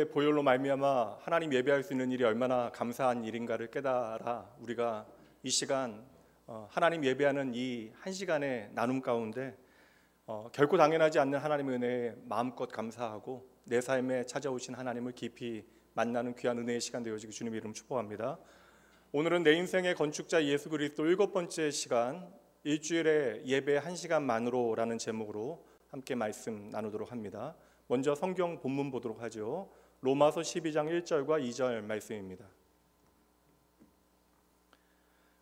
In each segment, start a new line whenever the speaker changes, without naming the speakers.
보혈로 말미암아 하나님 예배할 수 있는 일이 얼마나 감사한 일인가를 깨달아 우리가 이 시간 하나님 예배하는 이 한 시간의 나눔 가운데 결코 당연하지 않는 하나님의 은혜에 마음껏 감사하고 내 삶에 찾아오신 하나님을 깊이 만나는 귀한 은혜의 시간 되어지기 주님의 이름 축복합니다. 오늘은 내 인생의 건축자 예수 그리스도 7번째 시간, 일주일의 예배 1시간만으로라는 제목으로 함께 말씀 나누도록 합니다. 먼저 성경 본문 보도록 하죠. 로마서 12장 1절과 2절 말씀입니다.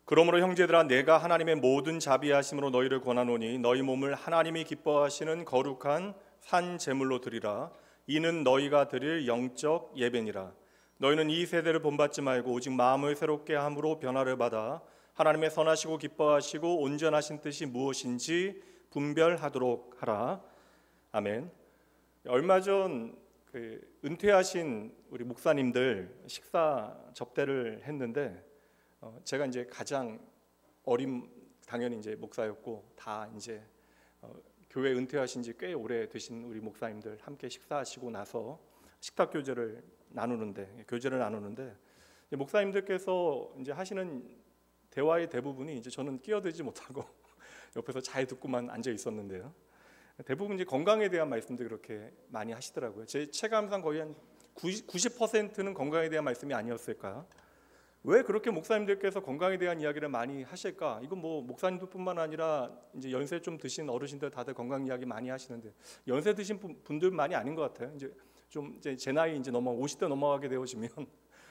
그러므로 형제들아, 내가 하나님의 모든 자비하심으로 너희를 권하노니 너희 몸을 하나님이 기뻐하시는 거룩한 산 제물로 드리라. 이는 너희가 드릴 영적 예배니라. 너희는 이 세대를 본받지 말고 오직 마음을 새롭게 함으로 변화를 받아 하나님의 선하시고 기뻐하시고 온전하신 뜻이 무엇인지 분별하도록 하라. 아멘. 얼마 전 은퇴하신 우리 목사님들 식사 접대를 했는데 제가 이제 가장 어린 당연히 이제 목사였고 다 이제 교회 은퇴하신 지 꽤 오래 되신 우리 목사님들 함께 식사하시고 나서 식탁 교제를 나누는데 목사님들께서 이제 하시는 대화의 대부분이 이제 저는 끼어들지 못하고 옆에서 잘 듣고만 앉아 있었는데요. 대부분 이제 건강에 대한 말씀도 그렇게 많이 하시더라고요. 제 체감상 거의 한 90%는 건강에 대한 말씀이 아니었을까? 왜 그렇게 목사님들께서 건강에 대한 이야기를 많이 하실까? 이건 뭐 목사님들뿐만 아니라 이제 연세 좀 드신 어르신들 다들 건강 이야기 많이 하시는데 연세 드신 분들만이 아닌 것 같아요. 이제 좀 이제 제 나이 이제 50대 넘어가게 되어지면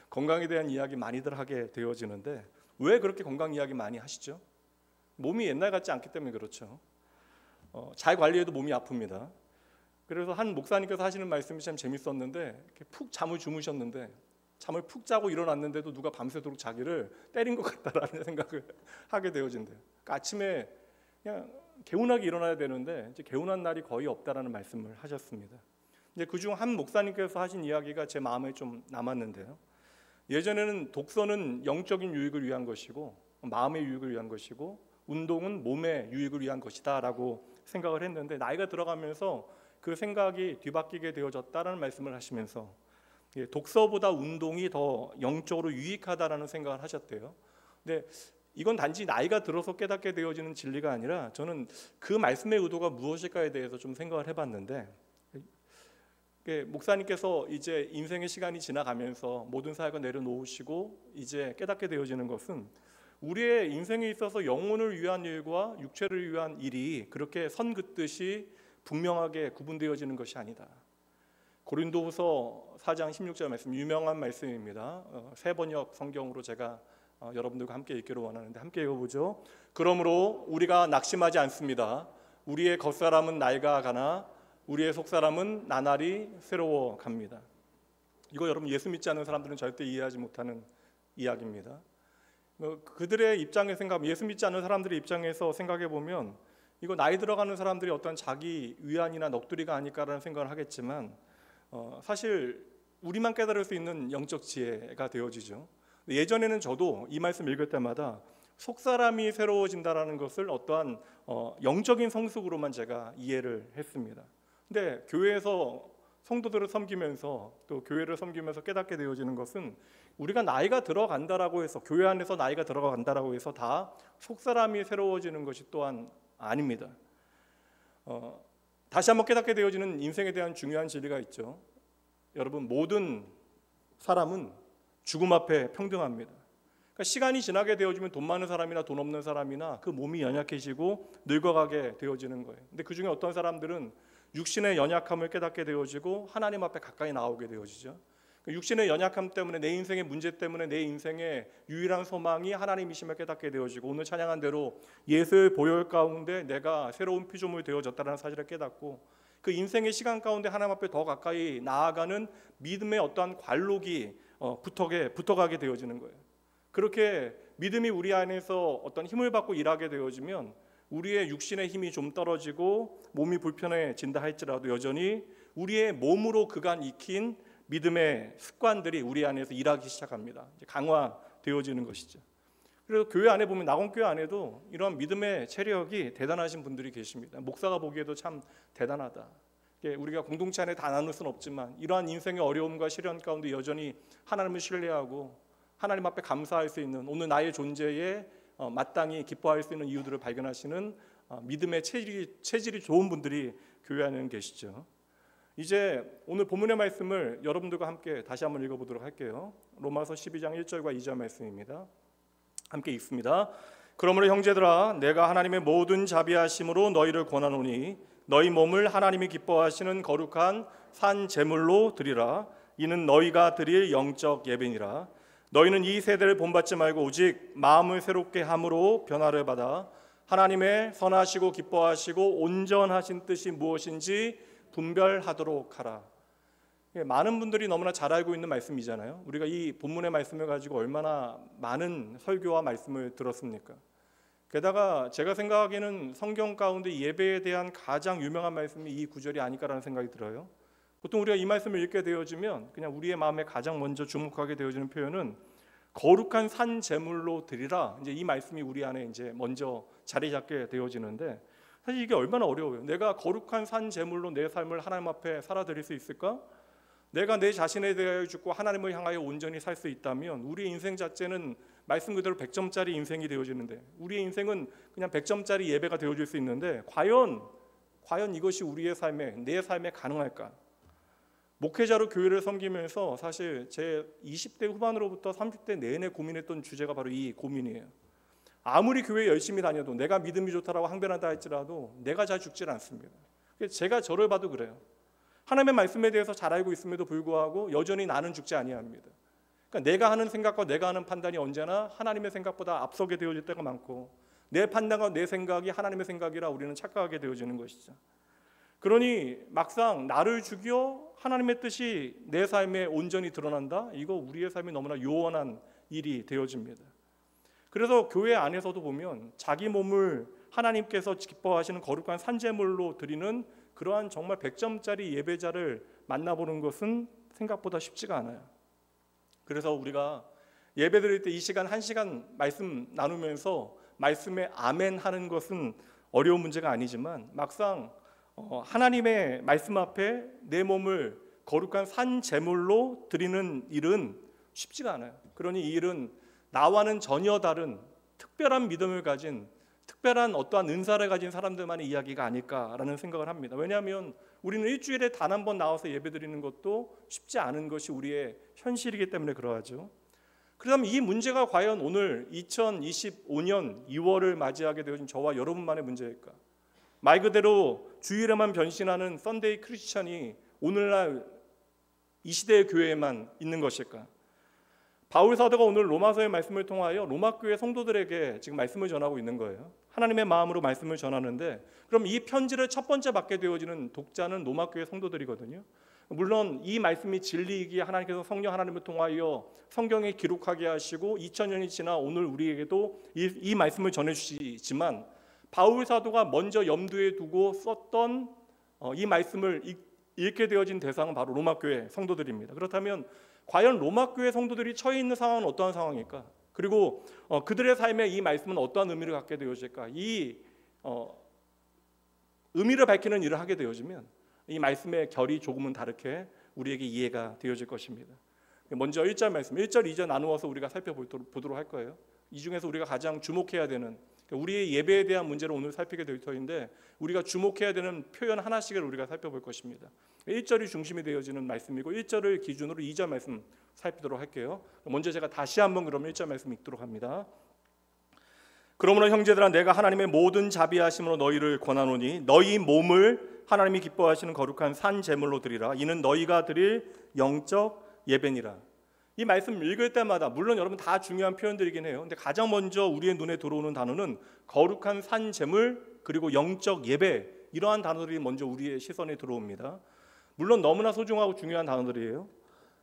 건강에 대한 이야기 많이들 하게 되어지는데 왜 그렇게 건강 이야기 많이 하시죠? 몸이 옛날 같지 않기 때문에 그렇죠. 잘 관리해도 몸이 아픕니다. 그래서 한 목사님께서 하시는 말씀이 참 재밌었는데 이렇게 푹 잠을 주무셨는데 잠을 푹 자고 일어났는데도 누가 밤새도록 자기를 때린 것 같다라는 생각을 하게 되어진대요. 그러니까 아침에 그냥 개운하게 일어나야 되는데 이제 개운한 날이 거의 없다라는 말씀을 하셨습니다. 이제 그중 한 목사님께서 하신 이야기가 제 마음에 좀 남았는데요. 예전에는 독서는 영적인 유익을 위한 것이고 마음의 유익을 위한 것이고 운동은 몸의 유익을 위한 것이다라고 생각을 했는데 나이가 들어가면서 그 생각이 뒤바뀌게 되어졌다라는 말씀을 하시면서 독서보다 운동이 더 영적으로 유익하다라는 생각을 하셨대요. 근데 이건 단지 나이가 들어서 깨닫게 되어지는 진리가 아니라 저는 그 말씀의 의도가 무엇일까에 대해서 좀 생각을 해봤는데 목사님께서 이제 인생의 시간이 지나가면서 모든 사역을 내려놓으시고 이제 깨닫게 되어지는 것은 우리의 인생에 있어서 영혼을 위한 일과 육체를 위한 일이 그렇게 선 긋듯이 분명하게 구분되어지는 것이 아니다. 고린도후서 4장 16절 말씀, 유명한 말씀입니다. 새 번역 성경으로 제가 여러분들과 함께 읽기를 원하는데 함께 읽어보죠. 그러므로 우리가 낙심하지 않습니다. 우리의 겉사람은 낡아가나 우리의 속사람은 나날이 새로워 갑니다. 이거 여러분 예수 믿지 않는 사람들은 절대 이해하지 못하는 이야기입니다. 그들의 입장에 예수 믿지 않는 사람들의 입장에서 생각해 보면 이거 나이 들어가는 사람들이 어떤 자기 위안이나 넋두리가 아닐까라는 생각을 하겠지만 사실 우리만 깨달을 수 있는 영적 지혜가 되어지죠. 예전에는 저도 이 말씀 읽을 때마다 속사람이 새로워진다라는 것을 어떠한 영적인 성숙으로만 제가 이해를 했습니다. 근데 교회에서 성도들을 섬기면서 또 교회를 섬기면서 깨닫게 되어지는 것은 우리가 나이가 들어간다라고 해서 교회 안에서 나이가 들어간다라고 해서 다 속사람이 새로워지는 것이 또한 아닙니다. 다시 한번 깨닫게 되어지는 인생에 대한 중요한 진리가 있죠. 여러분, 모든 사람은 죽음 앞에 평등합니다. 그러니까 시간이 지나게 되어지면 돈 많은 사람이나 돈 없는 사람이나 그 몸이 연약해지고 늙어가게 되어지는 거예요. 근데 그 중에 어떤 사람들은 육신의 연약함을 깨닫게 되어지고 하나님 앞에 가까이 나오게 되어지죠. 육신의 연약함 때문에 내 인생의 문제 때문에 내 인생의 유일한 소망이 하나님이심을 깨닫게 되어지고 오늘 찬양한 대로 예수의 보혈 가운데 내가 새로운 피조물 되어졌다는 사실을 깨닫고 그 인생의 시간 가운데 하나님 앞에 더 가까이 나아가는 믿음의 어떠한 관록이 붙어가게 되어지는 거예요. 그렇게 믿음이 우리 안에서 어떤 힘을 받고 일하게 되어지면 우리의 육신의 힘이 좀 떨어지고 몸이 불편해진다 할지라도 여전히 우리의 몸으로 그간 익힌 믿음의 습관들이 우리 안에서 일하기 시작합니다. 이제 강화되어지는 것이죠. 그래서 교회 안에 보면 낙원교회 안에도 이런 믿음의 체력이 대단하신 분들이 계십니다. 목사가 보기에도 참 대단하다. 우리가 공동체 안에 다 나눌 수는 없지만 이러한 인생의 어려움과 시련 가운데 여전히 하나님을 신뢰하고 하나님 앞에 감사할 수 있는 오늘 나의 존재에 마땅히 기뻐할 수 있는 이유들을 발견하시는 믿음의 체질이 좋은 분들이 교회 안에는 계시죠. 이제 오늘 본문의 말씀을 여러분들과 함께 다시 한번 읽어보도록 할게요. 로마서 12장 1절과 2절 말씀입니다. 함께 읽습니다. 그러므로 형제들아 내가 하나님의 모든 자비하심으로 너희를 권하노니 너희 몸을 하나님이 기뻐하시는 거룩한 산 제물로 드리라. 이는 너희가 드릴 영적 예배니라. 너희는 이 세대를 본받지 말고 오직 마음을 새롭게 함으로 변화를 받아 하나님의 선하시고 기뻐하시고 온전하신 뜻이 무엇인지 분별하도록 하라. 많은 분들이 너무나 잘 알고 있는 말씀이잖아요. 우리가 이 본문의 말씀을 가지고 얼마나 많은 설교와 말씀을 들었습니까? 게다가 제가 생각하기에는 성경 가운데 예배에 대한 가장 유명한 말씀이 이 구절이 아닐까라는 생각이 들어요. 보통 우리가 이 말씀을 읽게 되어지면 그냥 우리의 마음에 가장 먼저 주목하게 되어지는 표현은 거룩한 산 제물로 드리라. 이제 이 말씀이 우리 안에 이제 먼저 자리 잡게 되어지는데 사실 이게 얼마나 어려워요. 내가 거룩한 산 제물로 내 삶을 하나님 앞에 살아드릴 수 있을까? 내가 내 자신에 대하여 죽고 하나님을 향하여 온전히 살 수 있다면 우리의 인생 자체는 말씀 그대로 100점짜리 인생이 되어지는데 우리의 인생은 그냥 100점짜리 예배가 되어질 수 있는데 과연 이것이 우리의 삶에 내 삶에 가능할까? 목회자로 교회를 섬기면서 사실 제 20대 후반으로부터 30대 내내 고민했던 주제가 바로 이 고민이에요. 아무리 교회 열심히 다녀도 내가 믿음이 좋다라고 항변한다 할지라도 내가 잘 죽질 않습니다. 제가 저를 봐도 그래요. 하나님의 말씀에 대해서 잘 알고 있음에도 불구하고 여전히 나는 죽지 아니합니다. 그러니까 내가 하는 생각과 내가 하는 판단이 언제나 하나님의 생각보다 앞서게 되어질 때가 많고 내 판단과 내 생각이 하나님의 생각이라 우리는 착각하게 되어지는 것이죠. 그러니 막상 나를 죽여 하나님의 뜻이 내 삶에 온전히 드러난다? 이거 우리의 삶이 너무나 요원한 일이 되어집니다. 그래서 교회 안에서도 보면 자기 몸을 하나님께서 기뻐하시는 거룩한 산제물로 드리는 그러한 정말 100점짜리 예배자를 만나보는 것은 생각보다 쉽지가 않아요. 그래서 우리가 예배 드릴 때 이 시간 1시간 말씀 나누면서 말씀에 아멘 하는 것은 어려운 문제가 아니지만 막상 하나님의 말씀 앞에 내 몸을 거룩한 산 제물로 드리는 일은 쉽지가 않아요. 그러니 이 일은 나와는 전혀 다른 특별한 믿음을 가진 특별한 어떠한 은사를 가진 사람들만의 이야기가 아닐까라는 생각을 합니다. 왜냐하면 우리는 일주일에 단 한 번 나와서 예배드리는 것도 쉽지 않은 것이 우리의 현실이기 때문에 그러하죠. 그렇다면 이 문제가 과연 오늘 2025년 2월을 맞이하게 되어진 저와 여러분만의 문제일까? 말 그대로 주일에만 변신하는 썬데이 크리스천이 오늘날 이 시대의 교회에만 있는 것일까? 바울 사도가 오늘 로마서의 말씀을 통하여 로마 교회 성도들에게 지금 말씀을 전하고 있는 거예요. 하나님의 마음으로 말씀을 전하는데 그럼 이 편지를 첫 번째 받게 되어지는 독자는 로마 교회 성도들이거든요. 물론 이 말씀이 진리이기에 하나님께서 성령 하나님을 통하여 성경에 기록하게 하시고 2000년이 지나 오늘 우리에게도 이 말씀을 전해주시지만 바울 사도가 먼저 염두에 두고 썼던 이 말씀을 읽게 되어진 대상은 바로 로마 교회 성도들입니다. 그렇다면 과연 로마 교회 성도들이 처해 있는 상황은 어떠한 상황일까? 그리고 그들의 삶에 이 말씀은 어떠한 의미를 갖게 되어질까? 이 의미를 밝히는 일을 하게 되어지면 이 말씀의 결이 조금은 다르게 우리에게 이해가 되어질 것입니다. 먼저 1절 말씀, 1절, 2절 나누어서 우리가 살펴보도록 할 거예요. 이 중에서 우리가 가장 주목해야 되는 우리의 예배에 대한 문제를 오늘 살피게 될 터인데 우리가 주목해야 되는 표현 하나씩을 우리가 살펴볼 것입니다. 1절이 중심이 되어지는 말씀이고 1절을 기준으로 2절 말씀 살피도록 할게요. 먼저 제가 다시 한번 그러면 1절 말씀 읽도록 합니다. 그러므로 형제들아 내가 하나님의 모든 자비하심으로 너희를 권하노니 너희 몸을 하나님이 기뻐하시는 거룩한 산 제물로 드리라. 이는 너희가 드릴 영적 예배니라. 이 말씀 읽을 때마다 물론 여러분 다 중요한 표현들이긴 해요. 근데 가장 먼저 우리의 눈에 들어오는 단어는 거룩한 산 제물 그리고 영적 예배 이러한 단어들이 먼저 우리의 시선에 들어옵니다. 물론 너무나 소중하고 중요한 단어들이에요.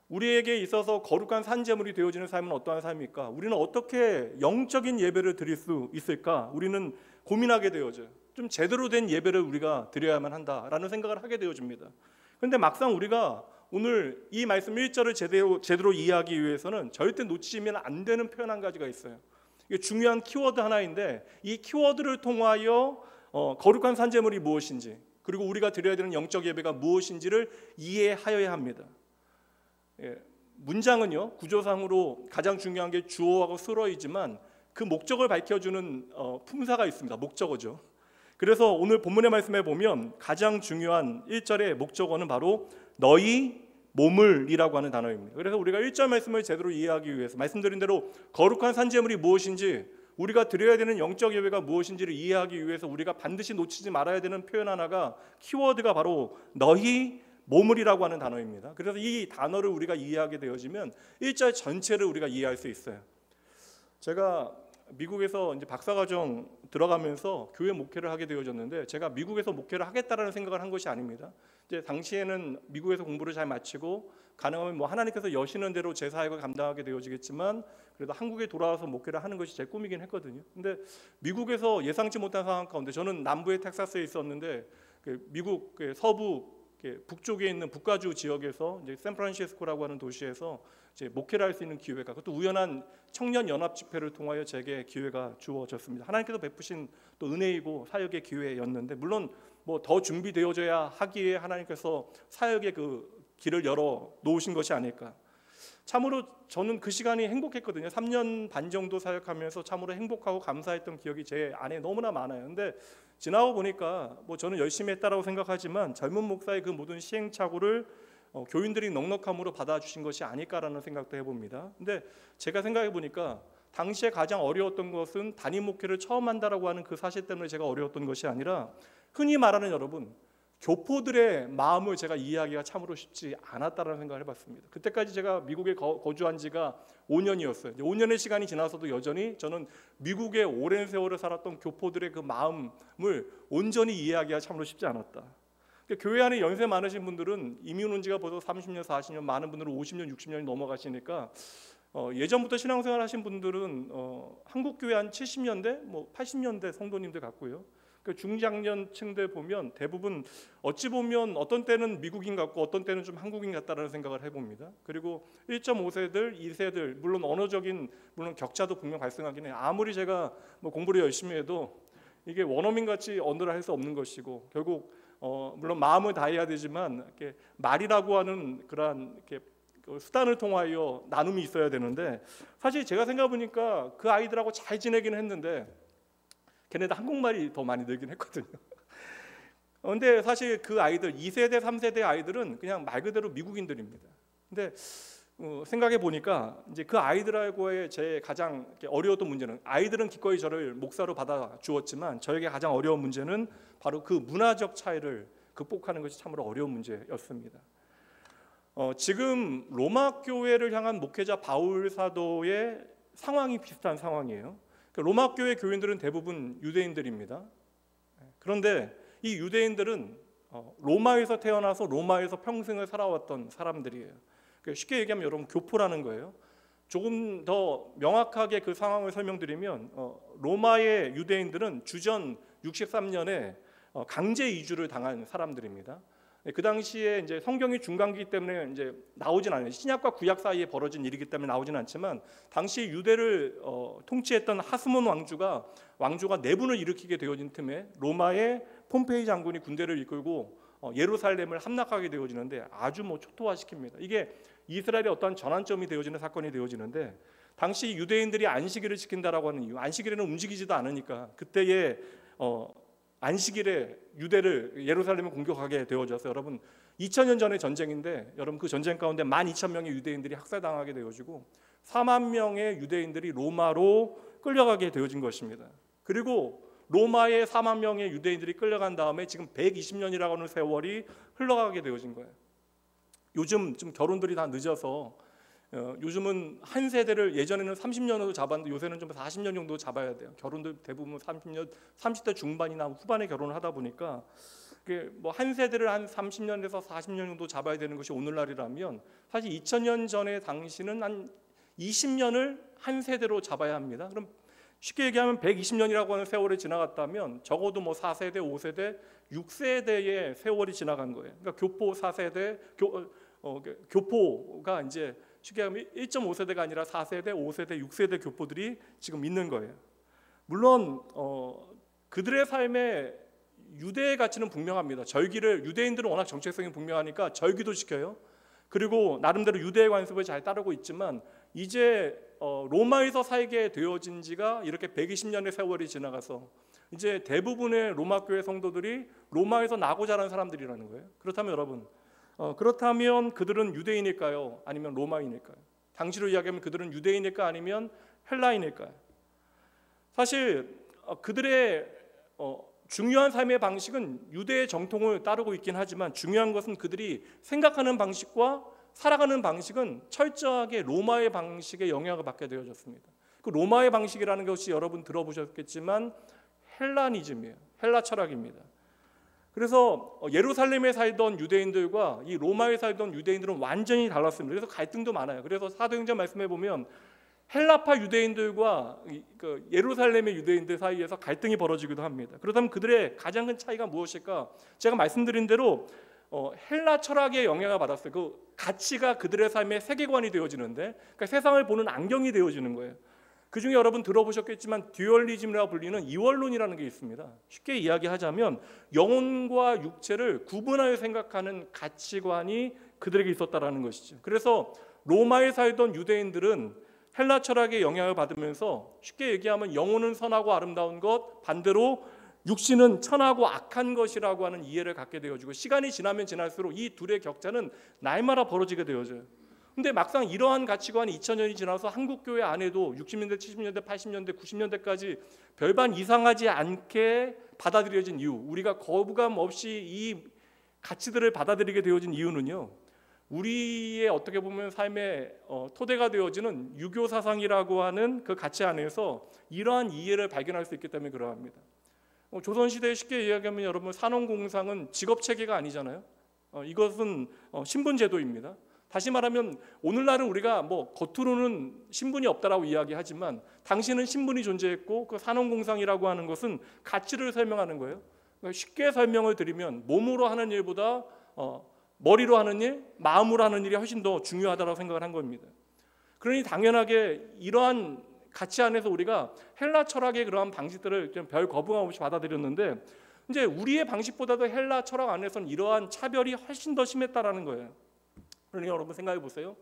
우리에게 있어서 거룩한 산 제물이 되어지는 삶은 어떠한 삶입니까? 우리는 어떻게 영적인 예배를 드릴 수 있을까? 우리는 고민하게 되어져요. 좀 제대로 된 예배를 우리가 드려야만 한다라는 생각을 하게 되어집니다. 그런데 막상 우리가 오늘 이 말씀 1절을 제대로 이해하기 위해서는 절대 놓치면 안 되는 표현 한 가지가 있어요. 이게 중요한 키워드 하나인데 이 키워드를 통하여 거룩한 산제물이 무엇인지 그리고 우리가 드려야 되는 영적 예배가 무엇인지를 이해하여야 합니다. 문장은요, 구조상으로 가장 중요한 게 주어하고 수어이지만 그 목적을 밝혀주는 품사가 있습니다. 목적어죠. 그래서 오늘 본문의 말씀에 보면 가장 중요한 1절의 목적어는 바로 너희 몸을이라고 하는 단어입니다. 그래서 우리가 1절 말씀을 제대로 이해하기 위해서 말씀드린 대로 거룩한 산제물이 무엇인지, 우리가 드려야 되는 영적 예배가 무엇인지를 이해하기 위해서 우리가 반드시 놓치지 말아야 되는 표현 하나가, 키워드가 바로 너희 몸을이라고 하는 단어입니다. 그래서 이 단어를 우리가 이해하게 되어지면 1절 전체를 우리가 이해할 수 있어요. 제가 미국에서 이제 박사과정 들어가면서 교회 목회를 하게 되어졌는데, 제가 미국에서 목회를 하겠다라는 생각을 한 것이 아닙니다. 이제 당시에는 미국에서 공부를 잘 마치고 가능하면 뭐 하나님께서 여시는 대로 제 사역을 감당하게 되어지겠지만, 그래도 한국에 돌아와서 목회를 하는 것이 제 꿈이긴 했거든요. 근데 미국에서 예상치 못한 상황 가운데, 저는 남부의 텍사스에 있었는데 미국 서부 북쪽에 있는 북가주 지역에서 이제 샌프란시스코라고 하는 도시에서 이제 목회를 할 수 있는 기회가, 그것도 우연한 청년 연합 집회를 통하여 제게 기회가 주어졌습니다. 하나님께서 베푸신 또 은혜이고 사역의 기회였는데, 물론 뭐 더 준비되어져야 하기에 하나님께서 사역의 그 길을 열어 놓으신 것이 아닐까. 참으로 저는 그 시간이 행복했거든요. 3년 반 정도 사역하면서 참으로 행복하고 감사했던 기억이 제 안에 너무나 많아요. 근데 지나고 보니까 뭐 저는 열심히 했다라고 생각하지만 젊은 목사의 그 모든 시행착오를 교인들이 넉넉함으로 받아주신 것이 아닐까라는 생각도 해봅니다. 근데 제가 생각해 보니까 당시에 가장 어려웠던 것은 담임 목회를 처음 한다라고 하는 그 사실 때문에 제가 어려웠던 것이 아니라, 흔히 말하는 여러분, 교포들의 마음을 제가 이해하기가 참으로 쉽지 않았다라는 생각을 해봤습니다. 그때까지 제가 미국에 거주한 지가 5년이었어요. 5년의 시간이 지나서도 여전히 저는 미국에 오랜 세월을 살았던 교포들의 그 마음을 온전히 이해하기가 참으로 쉽지 않았다. 교회 안에 연세 많으신 분들은 이민 온 지가 벌써 30년, 40년, 많은 분들은 50년, 60년이 넘어가시니까 예전부터 신앙생활 하신 분들은 한국 교회 한 70년대, 뭐 80년대 성도님들 같고요. 그 중장년층들 보면 대부분 어찌 보면 어떤 때는 미국인 같고 어떤 때는 좀 한국인 같다라는 생각을 해봅니다. 그리고 1.5세들, 2세들, 물론 언어적인 격차도 분명 발생하긴 해요. 아무리 제가 뭐 공부를 열심히 해도 이게 원어민 같이 언어를 할 수 없는 것이고, 결국 물론 마음을 다해야 되지만 이렇게 말이라고 하는 그러한 이렇게 수단을 통하여 나눔이 있어야 되는데, 사실 제가 생각해 보니까 그 아이들하고 잘 지내긴 했는데 걔네들 한국말이 더 많이 늘긴 했거든요. 그런데 사실 그 아이들 2세대, 3세대 아이들은 그냥 말 그대로 미국인들입니다. 근데 생각해 보니까 이제 그 아이들하고의 제 가장 어려웠던 문제는, 아이들은 기꺼이 저를 목사로 받아 주었지만 저에게 가장 어려운 문제는 바로 그 문화적 차이를 극복하는 것이 참으로 어려운 문제였습니다. 지금 로마 교회를 향한 목회자 바울 사도의 상황이 비슷한 상황이에요. 로마 교회 교인들은 대부분 유대인들입니다. 그런데 이 유대인들은 로마에서 태어나서 로마에서 평생을 살아왔던 사람들이에요. 쉽게 얘기하면 여러분 교포라는 거예요. 조금 더 명확하게 그 상황을 설명드리면, 로마의 유대인들은 주전 63년에 강제 이주를 당한 사람들입니다. 그 당시에 이제 성경이 중간기이기 때문에 이제 나오진 않아요. 신약과 구약 사이에 벌어진 일이기 때문에 나오진 않지만, 당시 유대를 통치했던 하스몬 왕조가 내분을 일으키게 되어진 틈에 로마의 폼페이 장군이 군대를 이끌고 예루살렘을 함락하게 되어지는데, 아주 뭐 초토화시킵니다. 이게 이스라엘의 어떠한 전환점이 되어지는 사건이 되어지는데, 당시 유대인들이 안식일을 지킨다라고 하는 이유, 안식일에는 움직이지도 않으니까 그때의 안식일에 유대를, 예루살렘을 공격하게 되어져서, 여러분 2000년 전의 전쟁인데 여러분 그 전쟁 가운데 12,000명의 유대인들이 학살당하게 되어지고 4만 명의 유대인들이 로마로 끌려가게 되어진 것입니다. 그리고 로마의 4만 명의 유대인들이 끌려간 다음에 지금 120년이라고 하는 세월이 흘러가게 되어진 거예요. 요즘 좀 결혼들이 다 늦어서 요즘은 한 세대를 예전에는 30년으로 잡았는데 요새는 좀 40년 정도 잡아야 돼요. 결혼도 대부분 30대 중반이나 후반에 결혼을 하다 보니까 뭐 한 세대를 한 30년에서 40년 정도 잡아야 되는 것이 오늘날이라면, 사실 2000년 전에 당시는 한 20년을 한 세대로 잡아야 합니다. 그럼 쉽게 얘기하면 120년이라고 하는 세월이 지나갔다면 적어도 뭐 4세대, 5세대, 6세대의 세월이 지나간 거예요. 그러니까 교포 4세대, 교포가 이제 쉽게 하면 1.5세대가 아니라 4세대, 5세대, 6세대 교포들이 지금 있는 거예요. 물론 그들의 삶에 유대의 가치는 분명합니다. 절기를 유대인들은 워낙 정체성이 분명하니까 절기도 지켜요. 그리고 나름대로 유대의 관습을 잘 따르고 있지만 이제 로마에서 살게 되어진 지가 이렇게 120년의 세월이 지나가서 이제 대부분의 로마 교회 성도들이 로마에서 나고 자란 사람들이라는 거예요. 그렇다면 여러분, 그렇다면 그들은 유대인일까요? 아니면 로마인일까요? 당시로 이야기하면 그들은 유대인일까 아니면 헬라인일까요? 사실 그들의 중요한 삶의 방식은 유대의 정통을 따르고 있긴 하지만 중요한 것은 그들이 생각하는 방식과 살아가는 방식은 철저하게 로마의 방식에 영향을 받게 되어졌습니다. 그 로마의 방식이라는 것이 여러분 들어보셨겠지만 헬라니즘이에요. 헬라 철학입니다. 그래서 예루살렘에 살던 유대인들과 이 로마에 살던 유대인들은 완전히 달랐습니다. 그래서 갈등도 많아요. 그래서 사도행전 말씀해 보면 헬라파 유대인들과 예루살렘의 유대인들 사이에서 갈등이 벌어지기도 합니다. 그렇다면 그들의 가장 큰 차이가 무엇일까? 제가 말씀드린 대로 헬라 철학의 영향을 받았어요. 그 가치가 그들의 삶의 세계관이 되어지는데, 그러니까 세상을 보는 안경이 되어지는 거예요. 그 중에 여러분 들어보셨겠지만 듀얼리즘이라고 불리는 이원론이라는 게 있습니다. 쉽게 이야기하자면 영혼과 육체를 구분하여 생각하는 가치관이 그들에게 있었다라는 것이죠. 그래서 로마에 살던 유대인들은 헬라 철학의 영향을 받으면서 쉽게 얘기하면 영혼은 선하고 아름다운 것, 반대로 육신은 천하고 악한 것이라고 하는 이해를 갖게 되어지고 시간이 지나면 지날수록 이 둘의 격차는 날마다 벌어지게 되어져요. 근데 막상 이러한 가치관이 2000년이 지나서 한국교회 안에도 60년대, 70년대, 80년대, 90년대까지 별반 이상하지 않게 받아들여진 이유, 우리가 거부감 없이 이 가치들을 받아들이게 되어진 이유는요, 우리의 어떻게 보면 삶의 토대가 되어지는 유교 사상이라고 하는 그 가치 안에서 이러한 이해를 발견할 수 있기 때문에 그러합니다. 조선시대에 쉽게 이야기하면 여러분 산업공상은 직업체계가 아니잖아요. 이것은 신분제도입니다. 다시 말하면 오늘날은 우리가 겉으로는 신분이 없다라고 이야기하지만 당시에는 신분이 존재했고 그 산업공상이라고 하는 것은 가치를 설명하는 거예요. 그러니까 쉽게 설명을 드리면 몸으로 하는 일보다 머리로 하는 일, 마음으로 하는 일이 훨씬 더 중요하다고 생각을 한 겁니다. 그러니 당연하게 이러한 가치 안에서 우리가 헬라 철학의 그러한 방식들을 좀 별 거부감 없이 받아들였는데 이제 우리의 방식보다도 헬라 철학 안에서는 이러한 차별이 훨씬 더 심했다라는 거예요. 그러니까 여러분 생각해 보세요.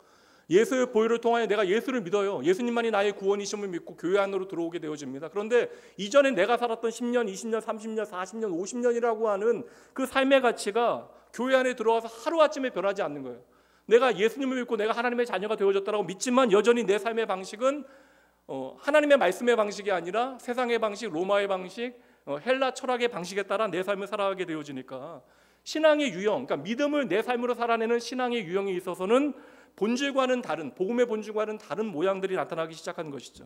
예수의 보혈을 통하여 내가 예수를 믿어요. 예수님만이 나의 구원이심을 믿고 교회 안으로 들어오게 되어집니다. 그런데 이전에 내가 살았던 10년, 20년, 30년, 40년, 50년이라고 하는 그 삶의 가치가 교회 안에 들어와서 하루아침에 변하지 않는 거예요. 내가 예수님을 믿고 내가 하나님의 자녀가 되어졌다고 믿지만 여전히 내 삶의 방식은 하나님의 말씀의 방식이 아니라 세상의 방식, 로마의 방식, 헬라 철학의 방식에 따라 내 삶을 살아가게 되어지니까 신앙의 유형, 그러니까 믿음을 내 삶으로 살아내는 신앙의 유형에 있어서는 본질과는 다른, 복음의 본질과는 다른 모양들이 나타나기 시작한 것이죠.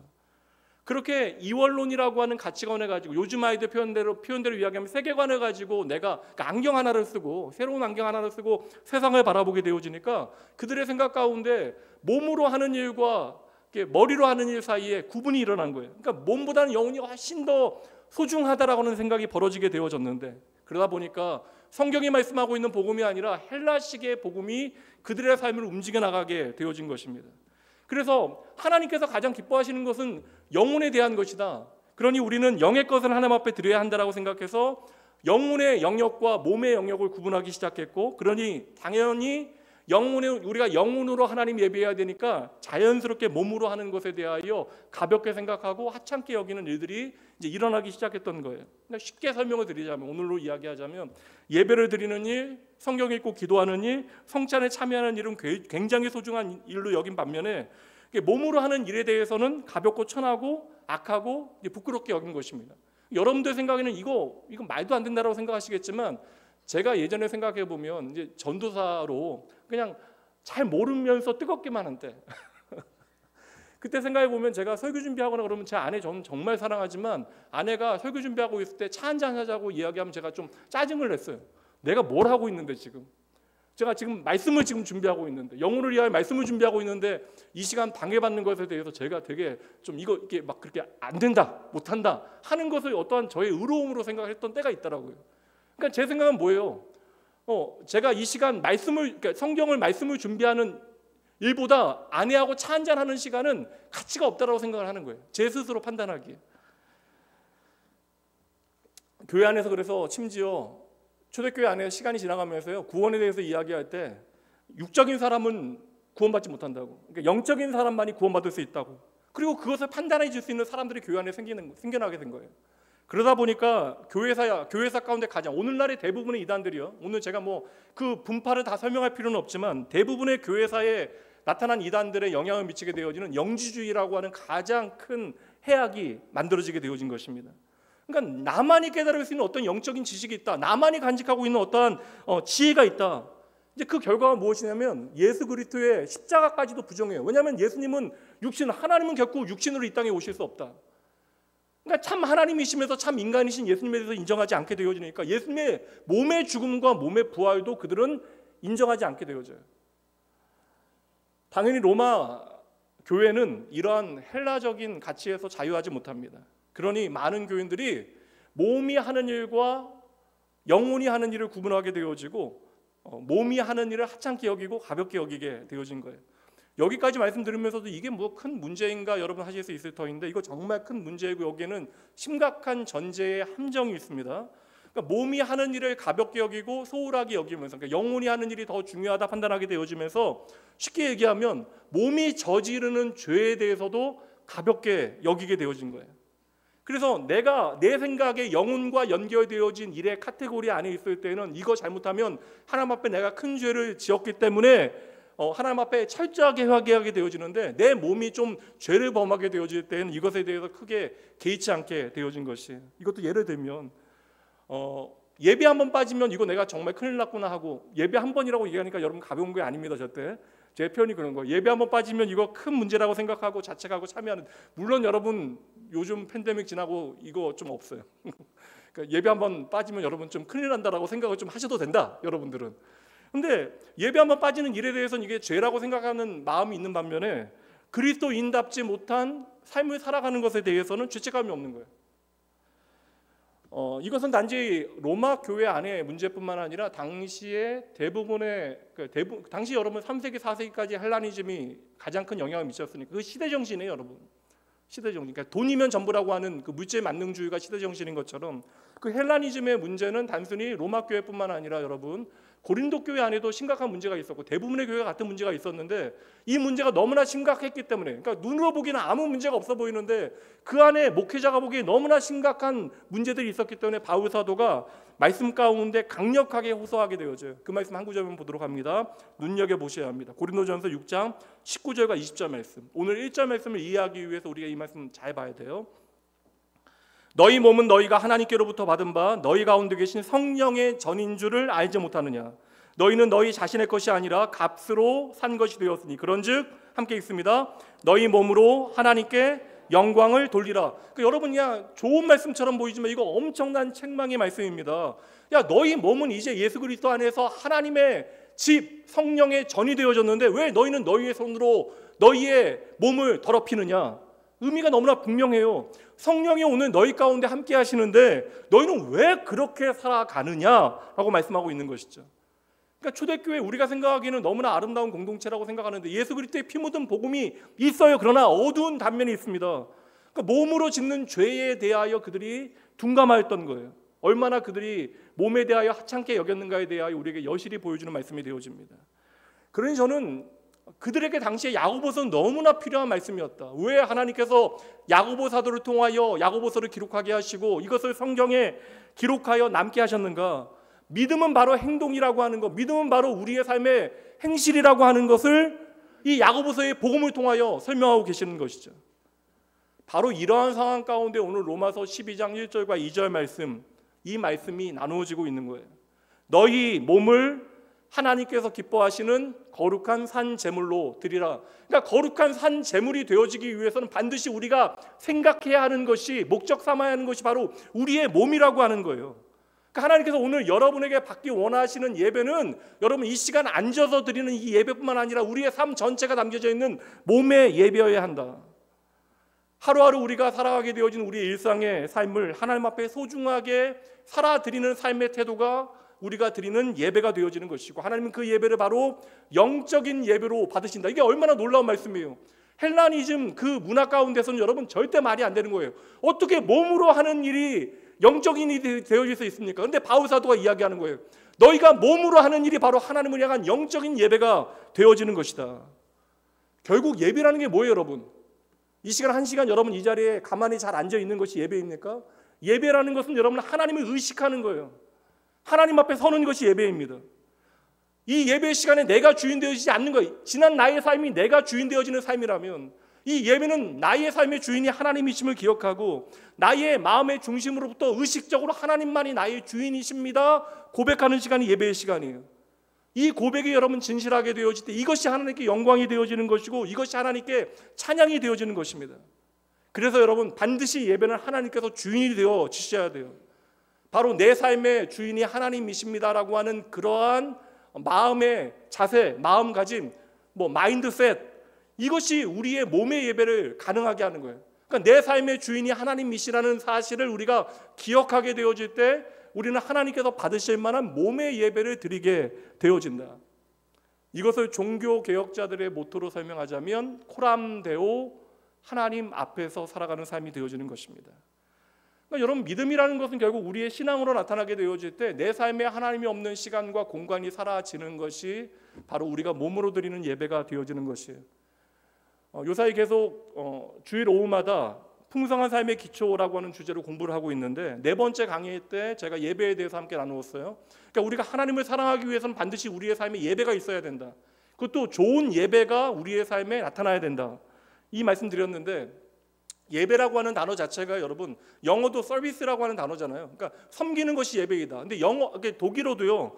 그렇게 이원론이라고 하는 가치관을 가지고 요즘 아이들 표현대로 이야기하면 세계관을 가지고 내가 그러니까 안경 하나를 쓰고 새로운 안경 하나를 쓰고 세상을 바라보게 되어지니까 그들의 생각 가운데 몸으로 하는 일과 머리로 하는 일 사이에 구분이 일어난 거예요. 그러니까 몸보다는 영혼이 훨씬 더 소중하다라고 하는 생각이 벌어지게 되어졌는데 그러다 보니까 성경이 말씀하고 있는 복음이 아니라 헬라식의 복음이 그들의 삶을 움직여 나가게 되어진 것입니다. 그래서 하나님께서 가장 기뻐하시는 것은 영혼에 대한 것이다. 그러니 우리는 영의 것을 하나님 앞에 드려야 한다라고 생각해서 영혼의 영역과 몸의 영역을 구분하기 시작했고 그러니 당연히 우리가 영혼으로 하나님 예배해야 되니까 자연스럽게 몸으로 하는 것에 대하여 가볍게 생각하고 하찮게 여기는 일들이 이제 일어나기 시작했던 거예요. 그러니까 쉽게 설명을 드리자면 오늘로 이야기하자면 예배를 드리는 일, 성경 읽고 기도하는 일, 성찬에 참여하는 일은 굉장히 소중한 일로 여긴 반면에 몸으로 하는 일에 대해서는 가볍고 천하고 악하고 부끄럽게 여긴 것입니다. 여러분들 생각에는 이거 말도 안 된다라고 생각하시겠지만 제가 예전에 생각해 보면 이제 전도사로 그냥 잘 모르면서 뜨겁기만 한데 그때 생각해 보면 제가 설교 준비하거나 그러면 제 아내 저는 정말 사랑하지만 아내가 설교 준비하고 있을 때 차 한잔 하자고 이야기하면 제가 좀 짜증을 냈어요. 내가 뭘 하고 있는데 제가 지금 말씀을 준비하고 있는데 영혼을 위하여 말씀을 준비하고 있는데 이 시간 방해받는 것에 대해서 제가 되게 좀 이게 막 그렇게 안 된다 못한다 하는 것을 어떠한 저의 의로움으로 생각했던 때가 있더라고요. 그러니까 제 생각은 뭐예요? 제가 이 시간 그러니까 성경을 말씀을 준비하는 일보다 아내하고 차 한잔 하는 시간은 가치가 없다라고 생각을 하는 거예요. 제 스스로 판단하기에. 교회 안에서 그래서 심지어 초대교회 안에 시간이 지나가면서요, 구원에 대해서 이야기할 때 육적인 사람은 구원받지 못한다고, 그러니까 영적인 사람만이 구원받을 수 있다고, 그리고 그것을 판단해 줄 수 있는 사람들이 교회 안에 생겨나게 된 거예요. 그러다 보니까 교회사 가운데 가장, 오늘날의 대부분의 이단들이요, 오늘 제가 그 분파를 다 설명할 필요는 없지만 대부분의 교회사에 나타난 이단들의 영향을 미치게 되어지는 영지주의라고 하는 가장 큰 해악이 만들어지게 되어진 것입니다. 그러니까 나만이 깨달을 수 있는 어떤 영적인 지식이 있다, 나만이 간직하고 있는 어떠한 지혜가 있다. 이제 그 결과가 무엇이냐면 예수 그리스도의 십자가까지도 부정해요. 왜냐하면 예수님은 하나님은 결코 육신으로 이 땅에 오실 수 없다. 그러니까 참 하나님이시면서 참 인간이신 예수님에 대해서 인정하지 않게 되어지니까 예수님의 몸의 죽음과 몸의 부활도 그들은 인정하지 않게 되어져요. 당연히 로마 교회는 이러한 헬라적인 가치에서 자유하지 못합니다. 그러니 많은 교인들이 몸이 하는 일과 영혼이 하는 일을 구분하게 되어지고 몸이 하는 일을 하찮게 여기고 가볍게 여기게 되어진 거예요. 여기까지 말씀드리면서도 이게 큰 문제인가 여러분 하실 수 있을 터인데, 이거 정말 큰 문제이고 여기에는 심각한 전제의 함정이 있습니다. 그러니까 몸이 하는 일을 가볍게 여기고 소홀하게 여기면서, 그러니까 영혼이 하는 일이 더 중요하다 판단하게 되어지면서, 쉽게 얘기하면 몸이 저지르는 죄에 대해서도 가볍게 여기게 되어진 거예요. 그래서 내가 내 생각에 영혼과 연결되어진 일의 카테고리 안에 있을 때는 이거 잘못하면 하나님 앞에 내가 큰 죄를 지었기 때문에 하나님 앞에 철저하게 회개하게 되어지는데, 내 몸이 좀 죄를 범하게 되어질 때는 이것에 대해서 크게 개의치 않게 되어진 것이에요. 이것도 예를 들면 예배 한 번 빠지면 이거 내가 정말 큰일 났구나 하고, 예배 한 번이라고 얘기하니까 여러분 가벼운 게 아닙니다. 저때 제 표현이 그런 거예요. 예배 한 번 빠지면 이거 큰 문제라고 생각하고 자책하고 참여하는, 물론 여러분 요즘 팬데믹 지나고 이거 좀 없어요. 그러니까 예배 한 번 빠지면 여러분 좀 큰일 난다라고 생각을 좀 하셔도 된다, 여러분들은. 근데 예배 한 번 빠지는 일에 대해서는 이게 죄라고 생각하는 마음이 있는 반면에 그리스도인답지 못한 삶을 살아가는 것에 대해서는 죄책감이 없는 거예요. 이것은 단지 로마 교회 안의 문제뿐만 아니라 당시에 당시 여러분 3세기 4세기까지 헬라니즘이 가장 큰 영향을 미쳤으니까 그 시대 정신이에요, 여러분. 시대 정신. 그러니까 돈이면 전부라고 하는 그 물질 만능주의가 시대 정신인 것처럼, 그 헬라니즘의 문제는 단순히 로마 교회뿐만 아니라 여러분 고린도 교회 안에도 심각한 문제가 있었고 대부분의 교회가 같은 문제가 있었는데, 이 문제가 너무나 심각했기 때문에, 그러니까 눈으로 보기에는 아무 문제가 없어 보이는데 그 안에 목회자가 보기에 너무나 심각한 문제들이 있었기 때문에 바울 사도가 말씀 가운데 강력하게 호소하게 되어져요. 그 말씀 한 구절만 보도록 합니다. 눈여겨보셔야 합니다. 고린도전서 6장 19절과 20절 말씀. 오늘 1절 말씀을 이해하기 위해서 우리가 이 말씀 잘 봐야 돼요. 너희 몸은 너희가 하나님께로부터 받은 바 너희 가운데 계신 성령의 전인 줄을 알지 못하느냐. 너희는 너희 자신의 것이 아니라 값으로 산 것이 되었으니 그런즉 함께 읽습니다. 너희 몸으로 하나님께 영광을 돌리라. 그러니까 여러분, 그냥 좋은 말씀처럼 보이지만 이거 엄청난 책망의 말씀입니다. 야, 너희 몸은 이제 예수 그리스도 안에서 하나님의 집 성령의 전이 되어졌는데 왜 너희는 너희의 손으로 너희의 몸을 더럽히느냐. 의미가 너무나 분명해요. 성령이 오늘 너희 가운데 함께 하시는데 너희는 왜 그렇게 살아가느냐라고 말씀하고 있는 것이죠. 그러니까 초대교회 우리가 생각하기에는 너무나 아름다운 공동체라고 생각하는데 예수 그리스도의 피 묻은 복음이 있어요. 그러나 어두운 단면이 있습니다. 그러니까 몸으로 짓는 죄에 대하여 그들이 둔감하였던 거예요. 얼마나 그들이 몸에 대하여 하찮게 여겼는가에 대하여 우리에게 여실히 보여주는 말씀이 되어집니다. 그러니 저는 그들에게 당시에 야고보서는 너무나 필요한 말씀이었다. 왜 하나님께서 야고보 사도를 통하여 야고보서를 기록하게 하시고 이것을 성경에 기록하여 남게 하셨는가? 믿음은 바로 행동이라고 하는 것, 믿음은 바로 우리의 삶의 행실이라고 하는 것을 이 야고보서의 복음을 통하여 설명하고 계시는 것이죠. 바로 이러한 상황 가운데 오늘 로마서 12장 1절과 2절 말씀, 이 말씀이 나누어지고 있는 거예요. 너희 몸을 하나님께서 기뻐하시는 거룩한 산 제물로 드리라. 그러니까 거룩한 산 제물이 되어지기 위해서는 반드시 우리가 생각해야 하는 것이, 목적 삼아야 하는 것이 바로 우리의 몸이라고 하는 거예요. 그러니까 하나님께서 오늘 여러분에게 받기 원하시는 예배는 여러분 이 시간 앉아서 드리는 이 예배뿐만 아니라 우리의 삶 전체가 담겨져 있는 몸의 예배여야 한다. 하루하루 우리가 살아가게 되어진 우리의 일상의 삶을 하나님 앞에 소중하게 살아드리는 삶의 태도가 우리가 드리는 예배가 되어지는 것이고, 하나님은 그 예배를 바로 영적인 예배로 받으신다. 이게 얼마나 놀라운 말씀이에요. 헬라니즘 그 문화 가운데서는 여러분 절대 말이 안 되는 거예요. 어떻게 몸으로 하는 일이 영적인 일이 되어질 수 있습니까? 그런데 바울 사도가 이야기하는 거예요. 너희가 몸으로 하는 일이 바로 하나님을 향한 영적인 예배가 되어지는 것이다. 결국 예배라는 게 뭐예요, 여러분? 이 시간 한 시간 여러분 이 자리에 가만히 잘 앉아 있는 것이 예배입니까? 예배라는 것은 여러분 하나님을 의식하는 거예요. 하나님 앞에 서는 것이 예배입니다. 이 예배 시간에 내가 주인 되어지지 않는 거예요. 지난 나의 삶이 내가 주인 되어지는 삶이라면 이 예배는 나의 삶의 주인이 하나님이심을 기억하고 나의 마음의 중심으로부터 의식적으로 하나님만이 나의 주인이십니다 고백하는 시간이 예배의 시간이에요. 이 고백이 여러분 진실하게 되어질 때 이것이 하나님께 영광이 되어지는 것이고 이것이 하나님께 찬양이 되어지는 것입니다. 그래서 여러분 반드시 예배는 하나님께서 주인이 되어 주셔야 돼요. 바로 내 삶의 주인이 하나님이십니다라고 하는 그러한 마음의 자세, 마음가짐, 마인드셋, 이것이 우리의 몸의 예배를 가능하게 하는 거예요. 그러니까 내 삶의 주인이 하나님이시라는 사실을 우리가 기억하게 되어질 때 우리는 하나님께서 받으실 만한 몸의 예배를 드리게 되어진다. 이것을 종교개혁자들의 모토로 설명하자면 코람데오, 하나님 앞에서 살아가는 삶이 되어지는 것입니다. 그러니까 여러분 믿음이라는 것은 결국 우리의 신앙으로 나타나게 되어질 때 내 삶에 하나님이 없는 시간과 공간이 사라지는 것이 바로 우리가 몸으로 드리는 예배가 되어지는 것이에요. 요사이 계속 주일 오후마다 풍성한 삶의 기초라고 하는 주제로 공부를 하고 있는데 네 번째 강의 때 제가 예배에 대해서 함께 나누었어요. 그러니까 우리가 하나님을 사랑하기 위해서는 반드시 우리의 삶에 예배가 있어야 된다. 그것도 좋은 예배가 우리의 삶에 나타나야 된다. 이 말씀 드렸는데 예배라고 하는 단어 자체가 여러분 영어도 서비스라고 하는 단어잖아요. 그러니까 섬기는 것이 예배이다. 근데 독일어도요.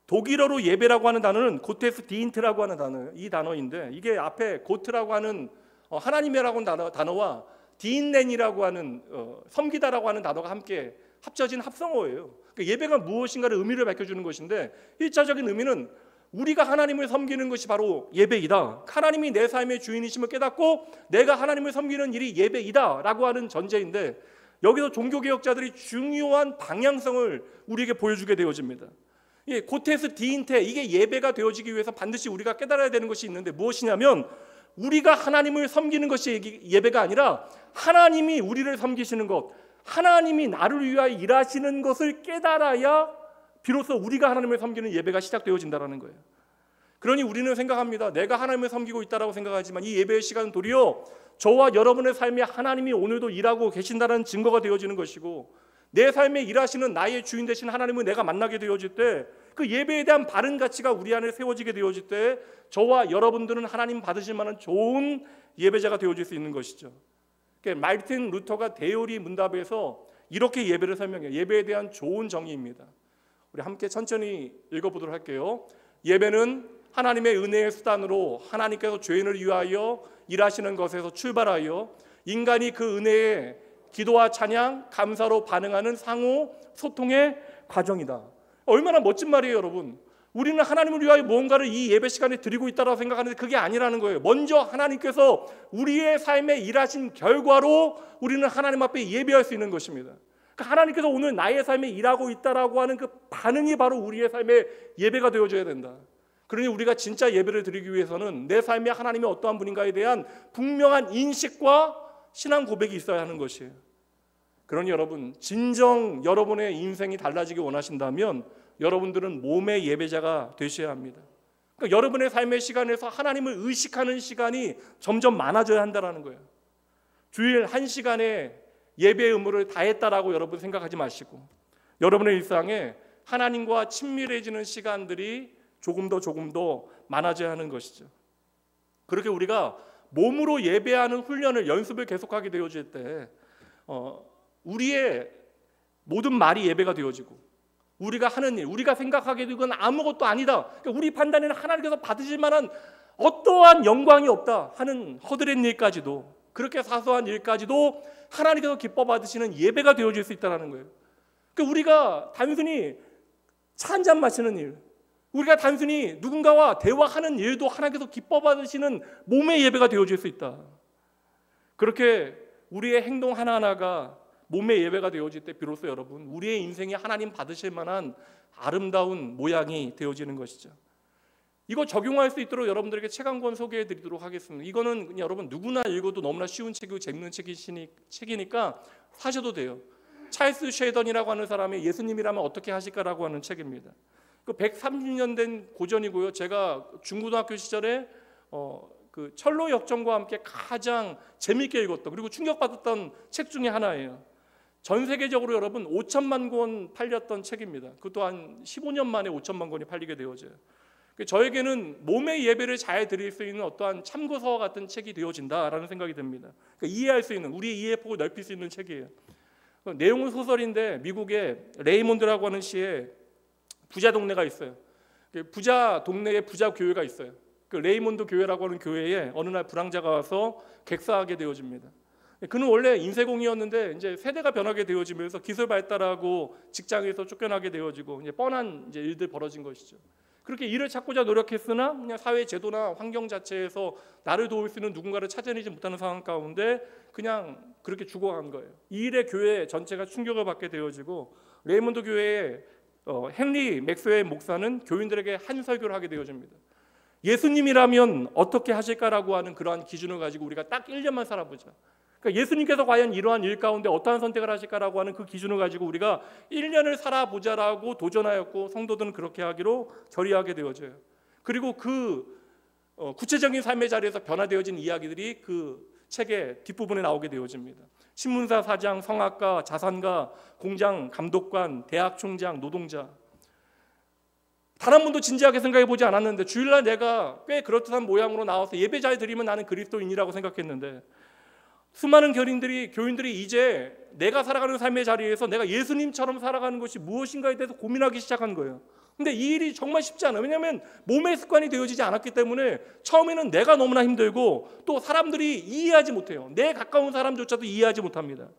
독일어로 예배라고 하는 단어는 고테스 디인트라고 하는 단어예요. 이 단어인데 이게 앞에 고트라고 하는 하나님이라고 하는 단어와 디인넨이라고 하는 섬기다라고 하는 단어가 함께 합쳐진 합성어예요. 그러니까 예배가 무엇인가를 의미를 밝혀주는 것인데 1차적인 의미는 우리가 하나님을 섬기는 것이 바로 예배이다. 하나님이 내 삶의 주인이심을 깨닫고 내가 하나님을 섬기는 일이 예배이다 라고 하는 전제인데 여기서 종교개혁자들이 중요한 방향성을 우리에게 보여주게 되어집니다. 고테스 디인테, 이게 예배가 되어지기 위해서 반드시 우리가 깨달아야 되는 것이 있는데 무엇이냐면 우리가 하나님을 섬기는 것이 예배가 아니라 하나님이 우리를 섬기시는 것, 하나님이 나를 위하여 일하시는 것을 깨달아야 비로소 우리가 하나님을 섬기는 예배가 시작되어진다는 거예요. 그러니 우리는 생각합니다. 내가 하나님을 섬기고 있다고 생각하지만 이 예배의 시간은 도리어 저와 여러분의 삶에 하나님이 오늘도 일하고 계신다는 증거가 되어지는 것이고 내 삶에 일하시는 나의 주인 되신 하나님을 내가 만나게 되어질 때 그 예배에 대한 바른 가치가 우리 안에 세워지게 되어질 때 저와 여러분들은 하나님 받으실 만한 좋은 예배자가 되어질 수 있는 것이죠. 마르틴 루터가 대요리 문답에서 이렇게 예배를 설명해요. 예배에 대한 좋은 정의입니다. 우리 함께 천천히 읽어보도록 할게요. 예배는 하나님의 은혜의 수단으로 하나님께서 죄인을 위하여 일하시는 것에서 출발하여 인간이 그 은혜에 기도와 찬양, 감사로 반응하는 상호 소통의 과정이다. 얼마나 멋진 말이에요, 여러분. 우리는 하나님을 위하여 무언가를 이 예배 시간에 드리고 있다고 생각하는데 그게 아니라는 거예요. 먼저 하나님께서 우리의 삶에 일하신 결과로 우리는 하나님 앞에 예배할 수 있는 것입니다. 그러니까 하나님께서 오늘 나의 삶에 일하고 있다라고 하는 그 반응이 바로 우리의 삶의 예배가 되어줘야 된다. 그러니 우리가 진짜 예배를 드리기 위해서는 내 삶에 하나님이 어떠한 분인가에 대한 분명한 인식과 신앙 고백이 있어야 하는 것이에요. 그러니 여러분, 진정 여러분의 인생이 달라지기 원하신다면 여러분들은 몸의 예배자가 되셔야 합니다. 그러니까 여러분의 삶의 시간에서 하나님을 의식하는 시간이 점점 많아져야 한다는 거예요. 주일 1시간에 예배의 의무를 다했다라고 여러분 생각하지 마시고 여러분의 일상에 하나님과 친밀해지는 시간들이 조금 더 많아져야 하는 것이죠. 그렇게 우리가 몸으로 예배하는 훈련을 연습을 계속하게 되어질 때 우리의 모든 말이 예배가 되어지고 우리가 하는 일, 우리가 생각하기에도 이건 아무것도 아니다. 그러니까 우리 판단에는 하나님께서 받으실 만한 어떠한 영광이 없다 하는 허드렛 일까지도 그렇게 사소한 일까지도 하나님께서 기뻐 받으시는 예배가 되어질 수 있다는 거예요. 그러니까 우리가 단순히 차 한 잔 마시는 일, 우리가 단순히 누군가와 대화하는 일도 하나님께서 기뻐 받으시는 몸의 예배가 되어질 수 있다. 그렇게 우리의 행동 하나하나가 몸의 예배가 되어질 때 비로소 여러분 우리의 인생이 하나님 받으실 만한 아름다운 모양이 되어지는 것이죠. 이거 적용할 수 있도록 여러분들에게 책 한 권 소개해 드리도록 하겠습니다. 이거는 그냥 여러분 누구나 읽어도 너무나 쉬운 책이고 재밌는 책이니까 사셔도 돼요. 찰스 쉐던이라고 하는 사람이 예수님이라면 어떻게 하실까라고 하는 책입니다. 그 130년 된 고전이고요. 제가 중고등학교 시절에 그 철로 역정과 함께 가장 재미있게 읽었던 그리고 충격받았던 책 중에 하나예요. 전 세계적으로 여러분 5천만 권 팔렸던 책입니다. 그것도 한 15년 만에 5천만 권이 팔리게 되어져요. 저에게는 몸의 예배를 잘 드릴 수 있는 어떠한 참고서와 같은 책이 되어진다라는 생각이 듭니다. 그러니까 이해할 수 있는, 우리의 이해폭을 넓힐 수 있는 책이에요. 내용은 소설인데 미국의 레이몬드라고 하는 시에 부자 동네가 있어요. 부자 동네에 부자 교회가 있어요. 그 레이몬드 교회라고 하는 교회에 어느 날 불황자가 와서 객사하게 되어집니다. 그는 원래 인쇄공이었는데 이제 세대가 변하게 되어지면서 기술 발달하고 직장에서 쫓겨나게 되어지고 이제 뻔한 이제 일들 벌어진 것이죠. 그렇게 일을 찾고자 노력했으나 그냥 사회 제도나 환경 자체에서 나를 도울 수 있는 누군가를 찾아내지 못하는 상황 가운데 그냥 그렇게 죽어간 거예요. 이 일에 교회 전체가 충격을 받게 되어지고 레이몬드 교회의 헨리 맥스웰 목사는 교인들에게 한 설교를 하게 되어집니다. 예수님이라면 어떻게 하실까라고 하는 그러한 기준을 가지고 우리가 딱 1년만 살아보자. 그러니까 예수님께서 과연 이러한 일 가운데 어떠한 선택을 하실까라고 하는 그 기준을 가지고 우리가 1년을 살아보자라고 도전하였고 성도들은 그렇게 하기로 결의하게 되어져요. 그리고 그 구체적인 삶의 자리에서 변화되어진 이야기들이 그 책의 뒷부분에 나오게 되어집니다. 신문사 사장, 성악가, 자산가, 공장 감독관, 대학 총장, 노동자. 단 한 번도 진지하게 생각해 보지 않았는데 주일날 내가 꽤 그렇듯한 모양으로 나와서 예배 잘 드리면 나는 그리스도인이라고 생각했는데 수많은 교인들이 이제 내가 살아가는 삶의 자리에서 내가 예수님처럼 살아가는 것이 무엇인가에 대해서 고민하기 시작한 거예요. 근데 이 일이 정말 쉽지 않아요. 왜냐하면 몸의 습관이 되어지지 않았기 때문에 처음에는 내가 너무나 힘들고 또 사람들이 이해하지 못해요. 내 가까운 사람조차도 이해하지 못합니다.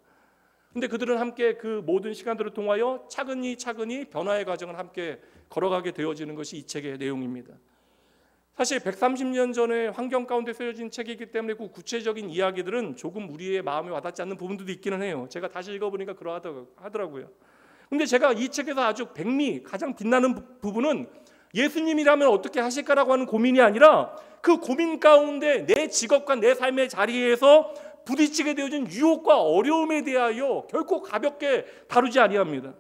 근데 그들은 함께 그 모든 시간들을 통하여 차근히 변화의 과정을 함께 걸어가게 되어지는 것이 이 책의 내용입니다. 사실 130년 전에 환경 가운데 쓰여진 책이기 때문에 그 구체적인 이야기들은 조금 우리의 마음에 와닿지 않는 부분들도 있기는 해요. 제가 다시 읽어보니까 그러하더라고요. 근데 제가 이 책에서 아주 백미 가장 빛나는 부분은 예수님이라면 어떻게 하실까라고 하는 고민이 아니라 그 고민 가운데 내 직업과 내 삶의 자리에서 부딪히게 되어진 유혹과 어려움에 대하여 결코 가볍게 다루지 아니합니다.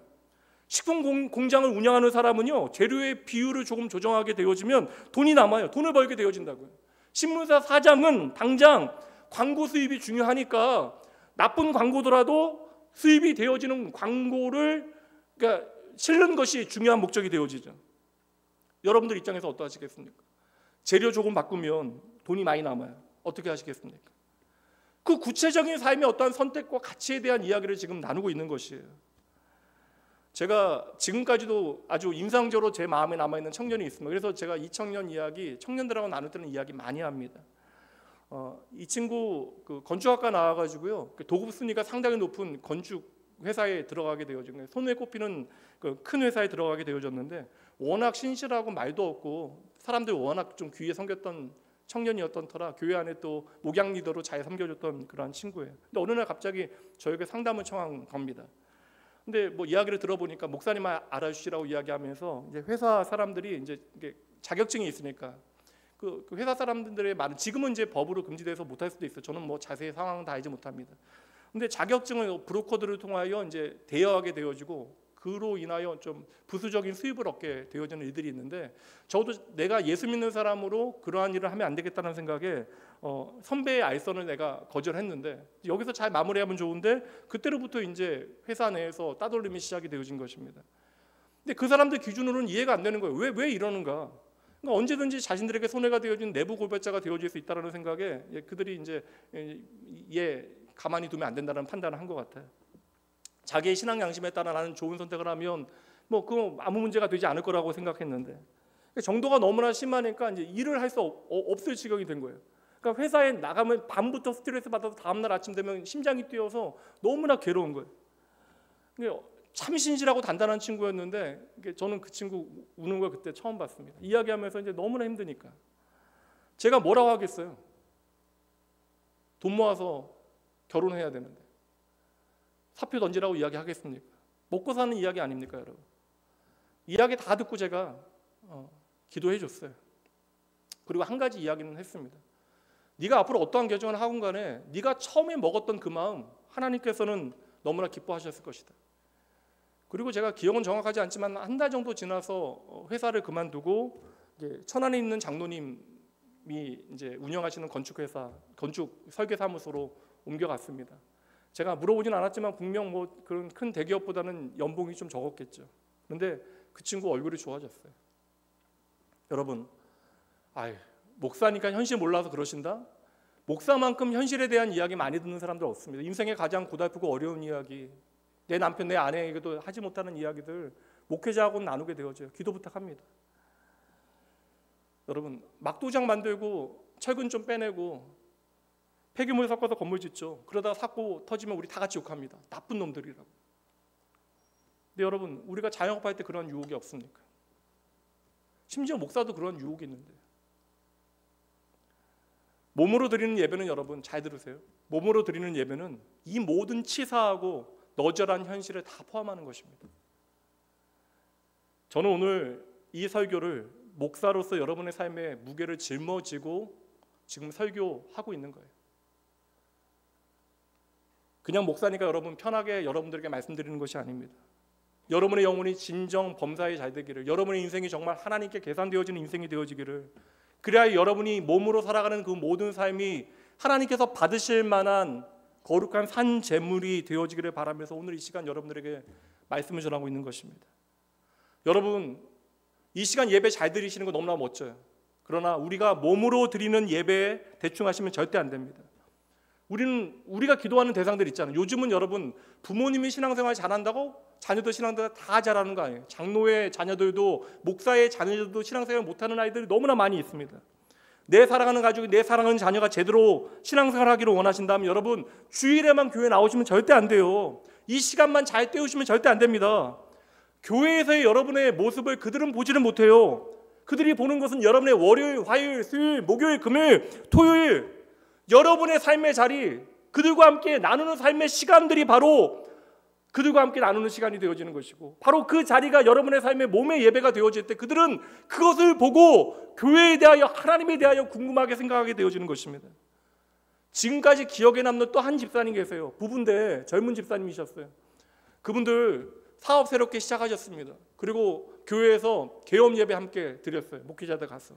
식품 공장을 운영하는 사람은요, 재료의 비율을 조금 조정하게 되어지면 돈이 남아요. 돈을 벌게 되어진다고요. 신문사 사장은 당장 광고 수입이 중요하니까 나쁜 광고더라도 수입이 되어지는 광고를 그러니까 실는 것이 중요한 목적이 되어지죠. 여러분들 입장에서 어떠하시겠습니까? 재료 조금 바꾸면 돈이 많이 남아요. 어떻게 하시겠습니까? 그 구체적인 삶의 어떠한 선택과 가치에 대한 이야기를 지금 나누고 있는 것이에요. 제가 지금까지도 아주 인상적으로 제 마음에 남아있는 청년이 있습니다. 그래서 제가 이 청년 이야기, 청년들하고 나눌 때는 이야기 많이 합니다. 이 친구 그 건축학과 나와가지고요, 도급 순위가 상당히 높은 건축 회사에 들어가게 되어졌는데 손에 꼽히는 그 큰 회사에 들어가게 되어졌는데 워낙 신실하고 말도 없고 사람들 워낙 좀 귀에 섬겼던 청년이었던 터라 교회 안에 또 목양 리더로 잘 섬겨줬던 그런 친구예요. 근데 어느 날 갑자기 저에게 상담을 청한 겁니다. 근데 뭐 이야기를 들어보니까 목사님 알아주시라고 이야기하면서 이제 회사 사람들이 이제 이게 자격증이 있으니까 그 회사 사람들의 말은 지금은 이제 법으로 금지돼서 못할 수도 있어요. 저는 뭐 자세히 상황은 다 알지 못합니다. 근데 자격증을 브로커들을 통하여 이제 대여하게 되어지고 그로 인하여 좀 부수적인 수입을 얻게 되어지는 일들이 있는데 저도 내가 예수 믿는 사람으로 그러한 일을 하면 안 되겠다는 생각에 선배의 알선을 내가 거절했는데 여기서 잘 마무리하면 좋은데 그때로부터 이제 회사 내에서 따돌림이 시작이 되어진 것입니다. 근데 그 사람들 기준으로는 이해가 안 되는 거예요. 왜 이러는가? 그러니까 언제든지 자신들에게 손해가 되어진 내부 고발자가 되어질 수 있다는 생각에 그들이 이제 가만히 두면 안 된다는 판단을 한 것 같아요. 자기의 신앙 양심에 따라 나는 좋은 선택을 하면 뭐 그거 아무 문제가 되지 않을 거라고 생각했는데 정도가 너무나 심하니까 이제 일을 할 수 없을 지경이 된 거예요. 그러니까 회사에 나가면 밤부터 스트레스 받아서 다음날 아침 되면 심장이 뛰어서 너무나 괴로운 거예요. 참 신실하고 단단한 친구였는데 저는 그 친구 우는 걸 그때 처음 봤습니다. 이야기하면서 이제 너무나 힘드니까 제가 뭐라고 하겠어요? 돈 모아서 결혼해야 되는데 사표 던지라고 이야기하겠습니까? 먹고 사는 이야기 아닙니까, 여러분? 이야기 다 듣고 제가 기도해 줬어요. 그리고 한 가지 이야기는 했습니다. 네가 앞으로 어떠한 결정을 하건 간에 네가 처음에 먹었던 그 마음 하나님께서는 너무나 기뻐하셨을 것이다. 그리고 제가 기억은 정확하지 않지만 한 달 정도 지나서 회사를 그만두고 이제 천안에 있는 장로님이 이제 운영하시는 건축회사, 건축 설계사무소로 옮겨갔습니다. 제가 물어보진 않았지만 분명 뭐 그런 큰 대기업보다는 연봉이 좀 적었겠죠. 그런데 그 친구 얼굴이 좋아졌어요. 여러분, 목사니까 현실 몰라서 그러신다? 목사만큼 현실에 대한 이야기 많이 듣는 사람들 없습니다. 인생의 가장 고달프고 어려운 이야기, 내 남편, 내 아내에게도 하지 못하는 이야기들 목회자하고는 나누게 되어져요. 기도 부탁합니다. 여러분, 막도장 만들고 철근 좀 빼내고 폐기물 섞어서 건물 짓죠. 그러다가 사고 터지면 우리 다 같이 욕합니다. 나쁜 놈들이라고. 근데 여러분, 우리가 자영업할 때 그런 유혹이 없습니까? 심지어 목사도 그런 유혹이 있는데, 몸으로 드리는 예배는, 여러분 잘 들으세요, 몸으로 드리는 예배는 이 모든 치사하고 너절한 현실을 다 포함하는 것입니다. 저는 오늘 이 설교를 목사로서 여러분의 삶에 무게를 짊어지고 지금 설교하고 있는 거예요. 그냥 목사니까 여러분 편하게 여러분들에게 말씀드리는 것이 아닙니다. 여러분의 영혼이 진정 범사에 잘 되기를, 여러분의 인생이 정말 하나님께 계산되어지는 인생이 되어지기를, 그래야 여러분이 몸으로 살아가는 그 모든 삶이 하나님께서 받으실 만한 거룩한 산 제물이 되어지기를 바라면서 오늘 이 시간 여러분들에게 말씀을 전하고 있는 것입니다. 여러분, 이 시간 예배 잘 드리시는 거 너무나 멋져요. 그러나 우리가 몸으로 드리는 예배에 대충 하시면 절대 안 됩니다. 우리가 기도하는 대상들 있잖아요. 요즘은 여러분 부모님이 신앙생활 잘한다고 자녀들 신앙생활 다 잘하는 거 아니에요. 장로의 자녀들도, 목사의 자녀들도 신앙생활 못하는 아이들이 너무나 많이 있습니다. 내 사랑하는 가족이, 내 사랑하는 자녀가 제대로 신앙생활 하기를 원하신다면 여러분 주일에만 교회 나오시면 절대 안 돼요. 이 시간만 잘 때우시면 절대 안 됩니다. 교회에서의 여러분의 모습을 그들은 보지를 못해요. 그들이 보는 것은 여러분의 월요일, 화요일, 수요일, 목요일, 금요일, 토요일, 여러분의 삶의 자리, 그들과 함께 나누는 삶의 시간들이 바로 그들과 함께 나누는 시간이 되어지는 것이고, 바로 그 자리가 여러분의 삶의 몸의 예배가 되어질 때 그들은 그것을 보고 교회에 대하여, 하나님에 대하여 궁금하게 생각하게 되어지는 것입니다. 지금까지 기억에 남는 또 한 집사님 계세요. 부부인데 젊은 집사님이셨어요. 그분들 사업 새롭게 시작하셨습니다. 그리고 교회에서 개업 예배 함께 드렸어요. 목회자들 가서.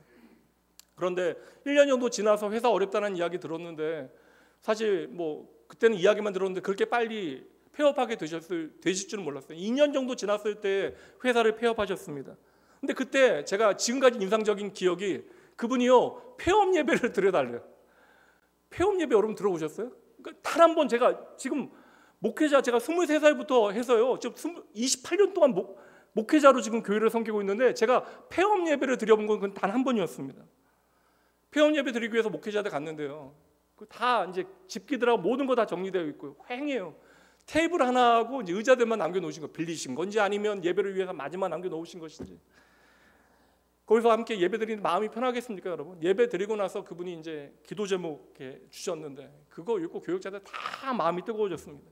그런데 1년 정도 지나서 회사 어렵다는 이야기 들었는데, 사실 뭐 그때는 이야기만 들었는데 그렇게 빨리 폐업하게 되실 줄은 몰랐어요. 2년 정도 지났을 때 회사를 폐업하셨습니다. 근데 그때 제가 지금까지 인상적인 기억이, 그분이요 폐업 예배를 드려달래요. 폐업 예배 여러분 들어보셨어요? 그러니까 단 한 번, 제가 지금 목회자, 제가 23살부터 해서요 지금 28년 동안 목회자로 지금 교회를 섬기고 있는데, 제가 폐업 예배를 드려본 건 단 한 번이었습니다. 폐업 예배 드리기 위해서 목회자들 갔는데요, 다 이제 집기들하고 모든 거 다 정리되어 있고 휑해요. 테이블 하나하고 이제 의자들만 남겨놓으신 거, 빌리신 건지 아니면 예배를 위해서 마지막 남겨놓으신 것인지. 거기서 함께 예배 드리는 마음이 편하겠습니까, 여러분? 예배 드리고 나서 그분이 이제 기도 제목 주셨는데, 그거 읽고 교육자들 다 마음이 뜨거워졌습니다.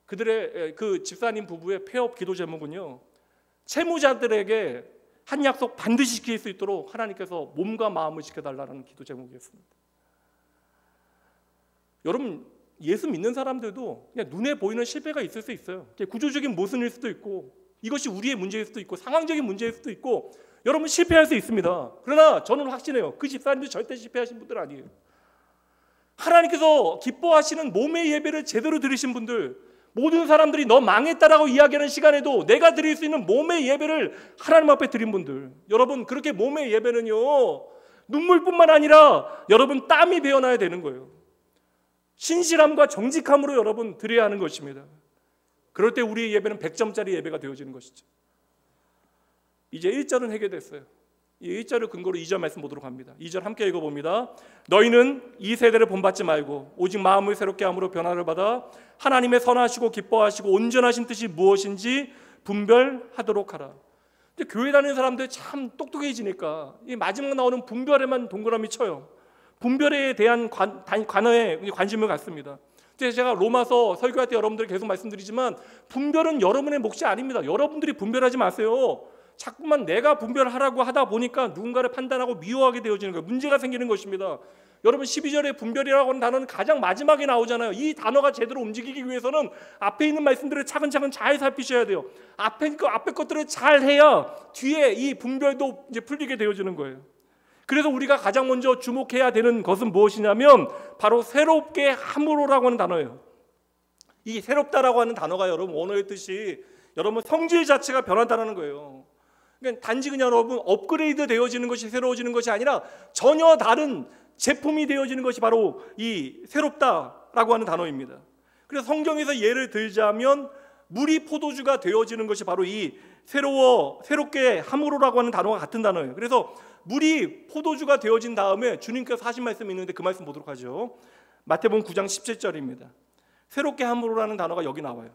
그들의 그 집사님 부부의 폐업 기도 제목은요, 채무자들에게 한 약속 반드시 지킬 수 있도록 하나님께서 몸과 마음을 지켜달라는 기도 제목이었습니다. 여러분, 예수 믿는 사람들도 그냥 눈에 보이는 실패가 있을 수 있어요. 구조적인 모순일 수도 있고, 이것이 우리의 문제일 수도 있고, 상황적인 문제일 수도 있고, 여러분 실패할 수 있습니다. 그러나 저는 확신해요. 그 집사님도 절대 실패하신 분들 아니에요. 하나님께서 기뻐하시는 몸의 예배를 제대로 드리신 분들, 모든 사람들이 너 망했다라고 이야기하는 시간에도 내가 드릴 수 있는 몸의 예배를 하나님 앞에 드린 분들, 여러분 그렇게 몸의 예배는요 눈물뿐만 아니라 여러분 땀이 배어나야 되는 거예요. 신실함과 정직함으로 여러분 드려야 하는 것입니다. 그럴 때 우리의 예배는 100점짜리 예배가 되어지는 것이죠. 이제 1절은 해결됐어요. 이 1절을 근거로 2절 말씀 보도록 합니다. 2절 함께 읽어봅니다. 너희는 이 세대를 본받지 말고 오직 마음을 새롭게 함으로 변화를 받아 하나님의 선하시고 기뻐하시고 온전하신 뜻이 무엇인지 분별하도록 하라. 근데 교회 다니는 사람들 참 똑똑해지니까 이 마지막 나오는 분별에만 동그라미 쳐요. 분별에 대한 관어에 관심을 갖습니다. 그래서 제가 로마서 설교할 때 여러분들 계속 말씀드리지만, 분별은 여러분의 몫이 아닙니다. 여러분들이 분별하지 마세요. 자꾸만 내가 분별하라고 하다 보니까 누군가를 판단하고 미워하게 되어지는 거예요. 문제가 생기는 것입니다. 여러분 12절에 분별이라고 하는 단어는 가장 마지막에 나오잖아요. 이 단어가 제대로 움직이기 위해서는 앞에 있는 말씀들을 차근차근 잘 살피셔야 돼요. 앞에 것들을 잘 해야 뒤에 이 분별도 이제 풀리게 되어지는 거예요. 그래서 우리가 가장 먼저 주목해야 되는 것은 무엇이냐면 바로 새롭게 함으로라고 하는 단어예요. 이 새롭다라고 하는 단어가 여러분 원어의 뜻이 여러분 성질 자체가 변한다는 거예요. 그러니까 단지 그냥 여러분 업그레이드 되어지는 것이 새로워지는 것이 아니라 전혀 다른 제품이 되어지는 것이 바로 이 새롭다라고 하는 단어입니다. 그래서 성경에서 예를 들자면 물이 포도주가 되어지는 것이 바로 이 새롭게 함으로라고 하는 단어가 같은 단어예요. 그래서 물이 포도주가 되어진 다음에 주님께서 하신 말씀이 있는데 그 말씀 보도록 하죠. 마태복음 9장 17절입니다. 새롭게 함으로라는 단어가 여기 나와요.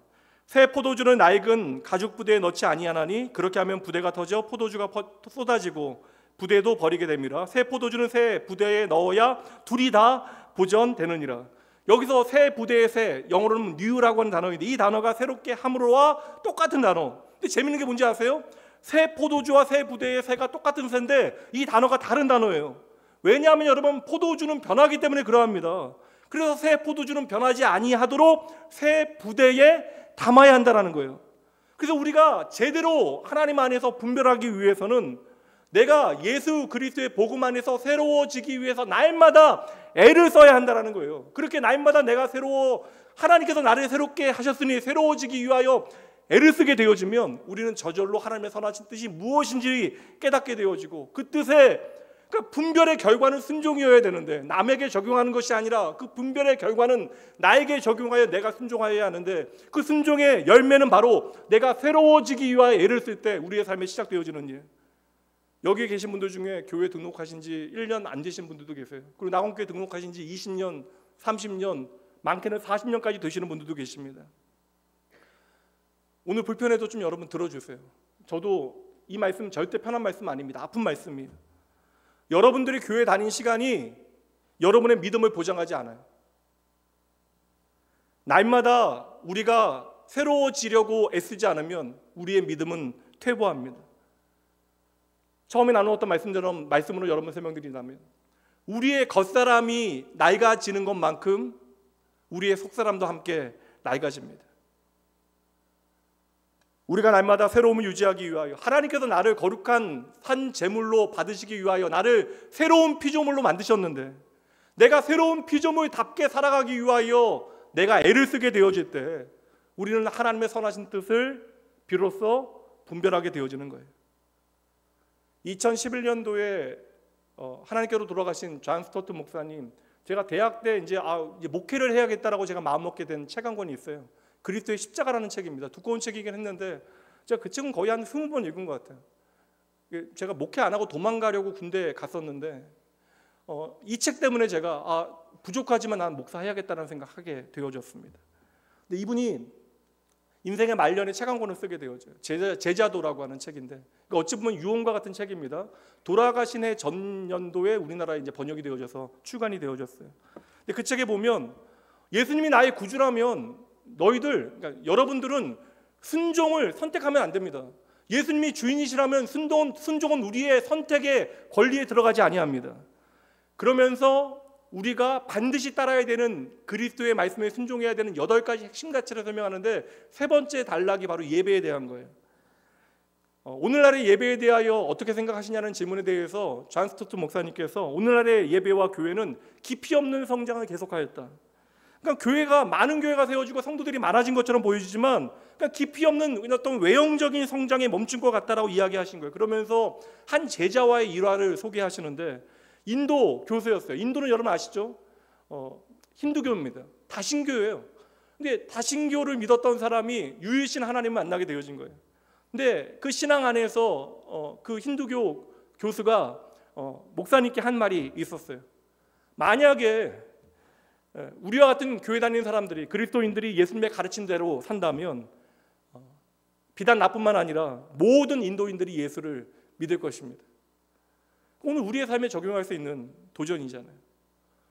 새 포도주는 낡은 가죽 부대에 넣지 아니하나니 그렇게 하면 부대가 터져 포도주가 쏟아지고 부대도 버리게 됩니다. 새 포도주는 새 부대에 넣어야 둘이 다 보전되느니라. 여기서 새 부대의 새, 영어로는 new라고 하는 단어인데 이 단어가 새롭게 함으로와 똑같은 단어. 근데 재밌는 게 뭔지 아세요? 새 포도주와 새 부대의 새가 똑같은 새인데 이 단어가 다른 단어예요. 왜냐하면 여러분 포도주는 변하기 때문에 그러합니다. 그래서 새 포도주는 변하지 아니하도록 새 부대에 담아야 한다는 거예요. 그래서 우리가 제대로 하나님 안에서 분별하기 위해서는 내가 예수 그리스도의 복음 안에서 새로워지기 위해서 날마다 애를 써야 한다는 거예요. 그렇게 날마다 내가 하나님께서 나를 새롭게 하셨으니 새로워지기 위하여 애를 쓰게 되어지면 우리는 저절로 하나님의 선하신 뜻이 무엇인지 깨닫게 되어지고 그 뜻에 그러니까 분별의 결과는 순종이어야 되는데 남에게 적용하는 것이 아니라 그 분별의 결과는 나에게 적용하여 내가 순종하여야 하는데 그 순종의 열매는 바로 내가 새로워지기 위하여 애를 쓸 때 우리의 삶에 시작되어지는 일. 여기 계신 분들 중에 교회 등록하신 지 1년 안 되신 분들도 계세요. 그리고 낙원교회 등록하신 지 20년, 30년, 많게는 40년까지 되시는 분들도 계십니다. 오늘 불편해도 좀 여러분 들어주세요. 저도 이 말씀 절대 편한 말씀 아닙니다. 아픈 말씀이에요. 여러분들이 교회 다닌 시간이 여러분의 믿음을 보장하지 않아요. 날마다 우리가 새로워지려고 애쓰지 않으면 우리의 믿음은 퇴보합니다. 처음에 나누었던 말씀으로 여러분 설명드린다면 우리의 겉사람이 낡아지는 것만큼 우리의 속사람도 함께 낡아집니다. 우리가 날마다 새로움을 유지하기 위하여 하나님께서 나를 거룩한 산 제물로 받으시기 위하여 나를 새로운 피조물로 만드셨는데 내가 새로운 피조물답게 살아가기 위하여 내가 애를 쓰게 되어질 때 우리는 하나님의 선하신 뜻을 비로소 분별하게 되어지는 거예요. 2011년도에 하나님께로 돌아가신 존 스토트 목사님, 제가 대학 때 이제 목회를 해야겠다라고 제가 마음먹게 된 책 한 권이 있어요. 그리스도의 십자가라는 책입니다. 두꺼운 책이긴 했는데 제가 그 책은 거의 한 20번 읽은 것 같아요. 제가 목회 안 하고 도망가려고 군대에 갔었는데 이 책 때문에 제가 부족하지만 난 목사해야겠다는 생각하게 되어졌습니다. 근데 이분이 인생의 말년에 책 한 권을 쓰게 되어져요. 제자도라고 하는 책인데 어찌 보면 유언과 같은 책입니다. 돌아가신 해 전년도에 우리나라에 이제 번역이 되어져서 출간이 되어졌어요. 근데 그 책에 보면 예수님이 나의 구주라면 너희들, 그러니까 여러분들은 순종을 선택하면 안 됩니다. 예수님이 주인이시라면 순종은 우리의 선택의 권리에 들어가지 아니합니다. 그러면서 우리가 반드시 따라야 되는 그리스도의 말씀에 순종해야 되는 8가지 핵심 가치를 설명하는데 세 번째 단락이 바로 예배에 대한 거예요. 오늘날의 예배에 대하여 어떻게 생각하시냐는 질문에 대해서 존 스토트 목사님께서 오늘날의 예배와 교회는 깊이 없는 성장을 계속하였다. 그러니까 많은 교회가 세워지고 성도들이 많아진 것처럼 보여지지만 그러니까 깊이 없는 어떤 외형적인 성장에 멈춘 것 같다라고 이야기하신 거예요. 그러면서 한 제자와의 일화를 소개하시는데 인도 교수였어요. 인도는 여러분 아시죠? 힌두교입니다. 다신교예요. 근데 다신교를 믿었던 사람이 유일신 하나님을 만나게 되어진 거예요. 근데 그 신앙 안에서 그 힌두교 교수가 목사님께 한 말이 있었어요. 만약에 우리와 같은 교회 다니는 사람들이 그리스도인들이 예수님의 가르친 대로 산다면 비단 나뿐만 아니라 모든 인도인들이 예수를 믿을 것입니다. 오늘 우리의 삶에 적용할 수 있는 도전이잖아요.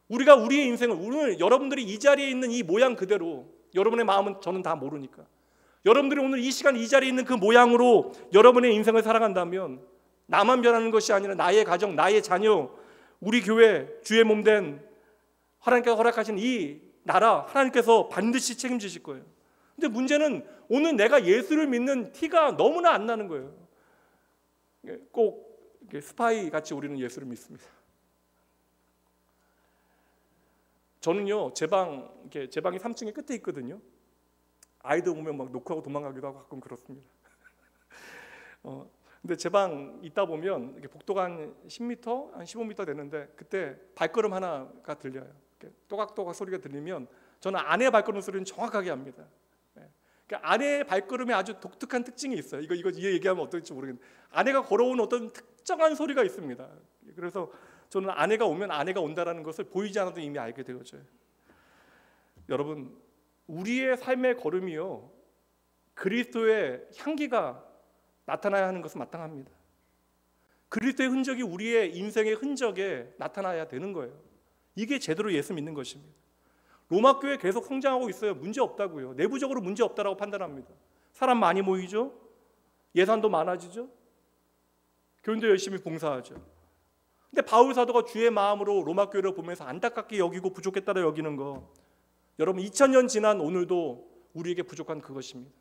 우리가 우리의 인생을 오늘 여러분들이 이 자리에 있는 이 모양 그대로 여러분의 마음은 저는 다 모르니까 여러분들이 오늘 이 시간 이 자리에 있는 그 모양으로 여러분의 인생을 살아간다면 나만 변하는 것이 아니라 나의 가정, 나의 자녀, 우리 교회 주의 몸된 하나님께서 허락하신 이 나라 하나님께서 반드시 책임지실 거예요. 근데 문제는 오늘 내가 예수를 믿는 티가 너무나 안 나는 거예요. 꼭 스파이 같이 우리는 예수를 믿습니다. 저는요, 제 방이 3층에 끝에 있거든요. 아이들 오면 막 놓고 하고 도망가기도 하고 가끔 그렇습니다. 근데 제 방 있다 보면 복도가 한 10m, 한 15m 되는데 그때 발걸음 하나가 들려요. 또각또각 소리가 들리면 저는 아내의 발걸음 소리는 정확하게 합니다. 그러니까 아내의 발걸음에 아주 독특한 특징이 있어요. 이거 얘기하면 어떨지 모르겠는데 아내가 걸어오는 어떤 특정한 소리가 있습니다. 그래서 저는 아내가 오면 아내가 온다라는 것을 보이지 않아도 이미 알게 되어져요. 여러분, 우리의 삶의 걸음이요, 그리스도의 향기가 나타나야 하는 것은 마땅합니다. 그리스도의 흔적이 우리의 인생의 흔적에 나타나야 되는 거예요. 이게 제대로 예수 믿는 것입니다. 로마 교회 계속 성장하고 있어요. 문제 없다고요. 내부적으로 문제 없다라고 판단합니다. 사람 많이 모이죠. 예산도 많아지죠. 교인도 열심히 봉사하죠. 근데 바울 사도가 주의 마음으로 로마 교회를 보면서 안타깝게 여기고 부족했다라 여기는 거, 여러분 2000년 지난 오늘도 우리에게 부족한 그것입니다.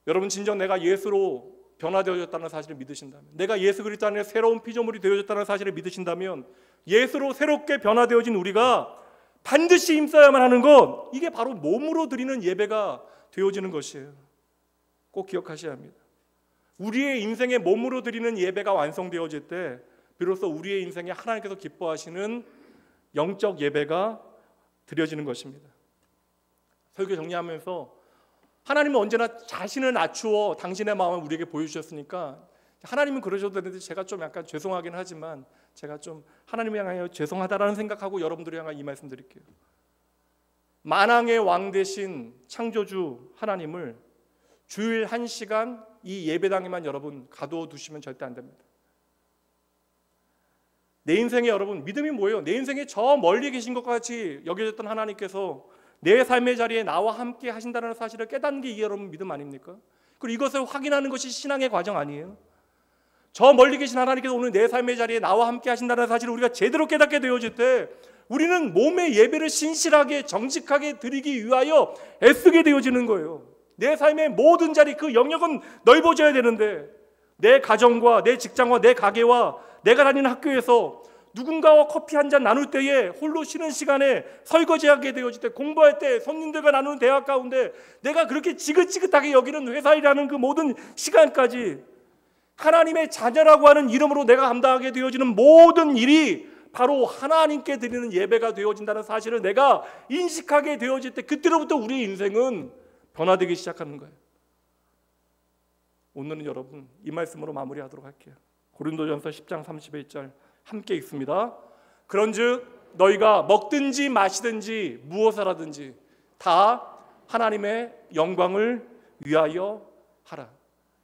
여러분, 진정 내가 예수로 변화되어졌다는 사실을 믿으신다면, 내가 예수 그리스도 안에 새로운 피조물이 되어졌다는 사실을 믿으신다면, 예수로 새롭게 변화되어진 우리가 반드시 힘써야만 하는 것, 이게 바로 몸으로 드리는 예배가 되어지는 것이에요. 꼭 기억하셔야 합니다. 우리의 인생에 몸으로 드리는 예배가 완성되어질 때 비로소 우리의 인생에 하나님께서 기뻐하시는 영적 예배가 드려지는 것입니다. 설교 정리하면서 하나님은 언제나 자신을 낮추어 당신의 마음을 우리에게 보여주셨으니까, 하나님은 그러셔도 되는데 제가 좀 약간 죄송하긴 하지만 제가 좀 하나님을 향하여 죄송하다라는 생각하고 여러분들을 향하여 이 말씀 드릴게요. 만왕의 왕 되신 창조주 하나님을 주일 1시간 이 예배당에만 여러분 가두어 두시면 절대 안 됩니다. 내 인생에 여러분 믿음이 뭐예요? 내 인생에 저 멀리 계신 것 같이 여겨졌던 하나님께서 내 삶의 자리에 나와 함께 하신다는 사실을 깨닫는 게 이게 여러분 믿음 아닙니까? 그리고 이것을 확인하는 것이 신앙의 과정 아니에요? 저 멀리 계신 하나님께서 오늘 내 삶의 자리에 나와 함께 하신다는 사실을 우리가 제대로 깨닫게 되어질 때 우리는 몸의 예배를 신실하게 정직하게 드리기 위하여 애쓰게 되어지는 거예요. 내 삶의 모든 자리, 그 영역은 넓어져야 되는데 내 가정과 내 직장과 내 가게와 내가 다니는 학교에서 누군가와 커피 한잔 나눌 때에 홀로 쉬는 시간에 설거지하게 되어질 때, 공부할 때 손님들과 나누는 대화 가운데 내가 그렇게 지긋지긋하게 여기는 회사일하는 그 모든 시간까지 하나님의 자녀라고 하는 이름으로 내가 감당하게 되어지는 모든 일이 바로 하나님께 드리는 예배가 되어진다는 사실을 내가 인식하게 되어질 때 그때로부터 우리의 인생은 변화되기 시작하는 거예요. 오늘은 여러분 이 말씀으로 마무리하도록 할게요. 고린도전서 10장 31절 함께 읽습니다. 그런즉 너희가 먹든지 마시든지 무엇을 하든지 다 하나님의 영광을 위하여 하라.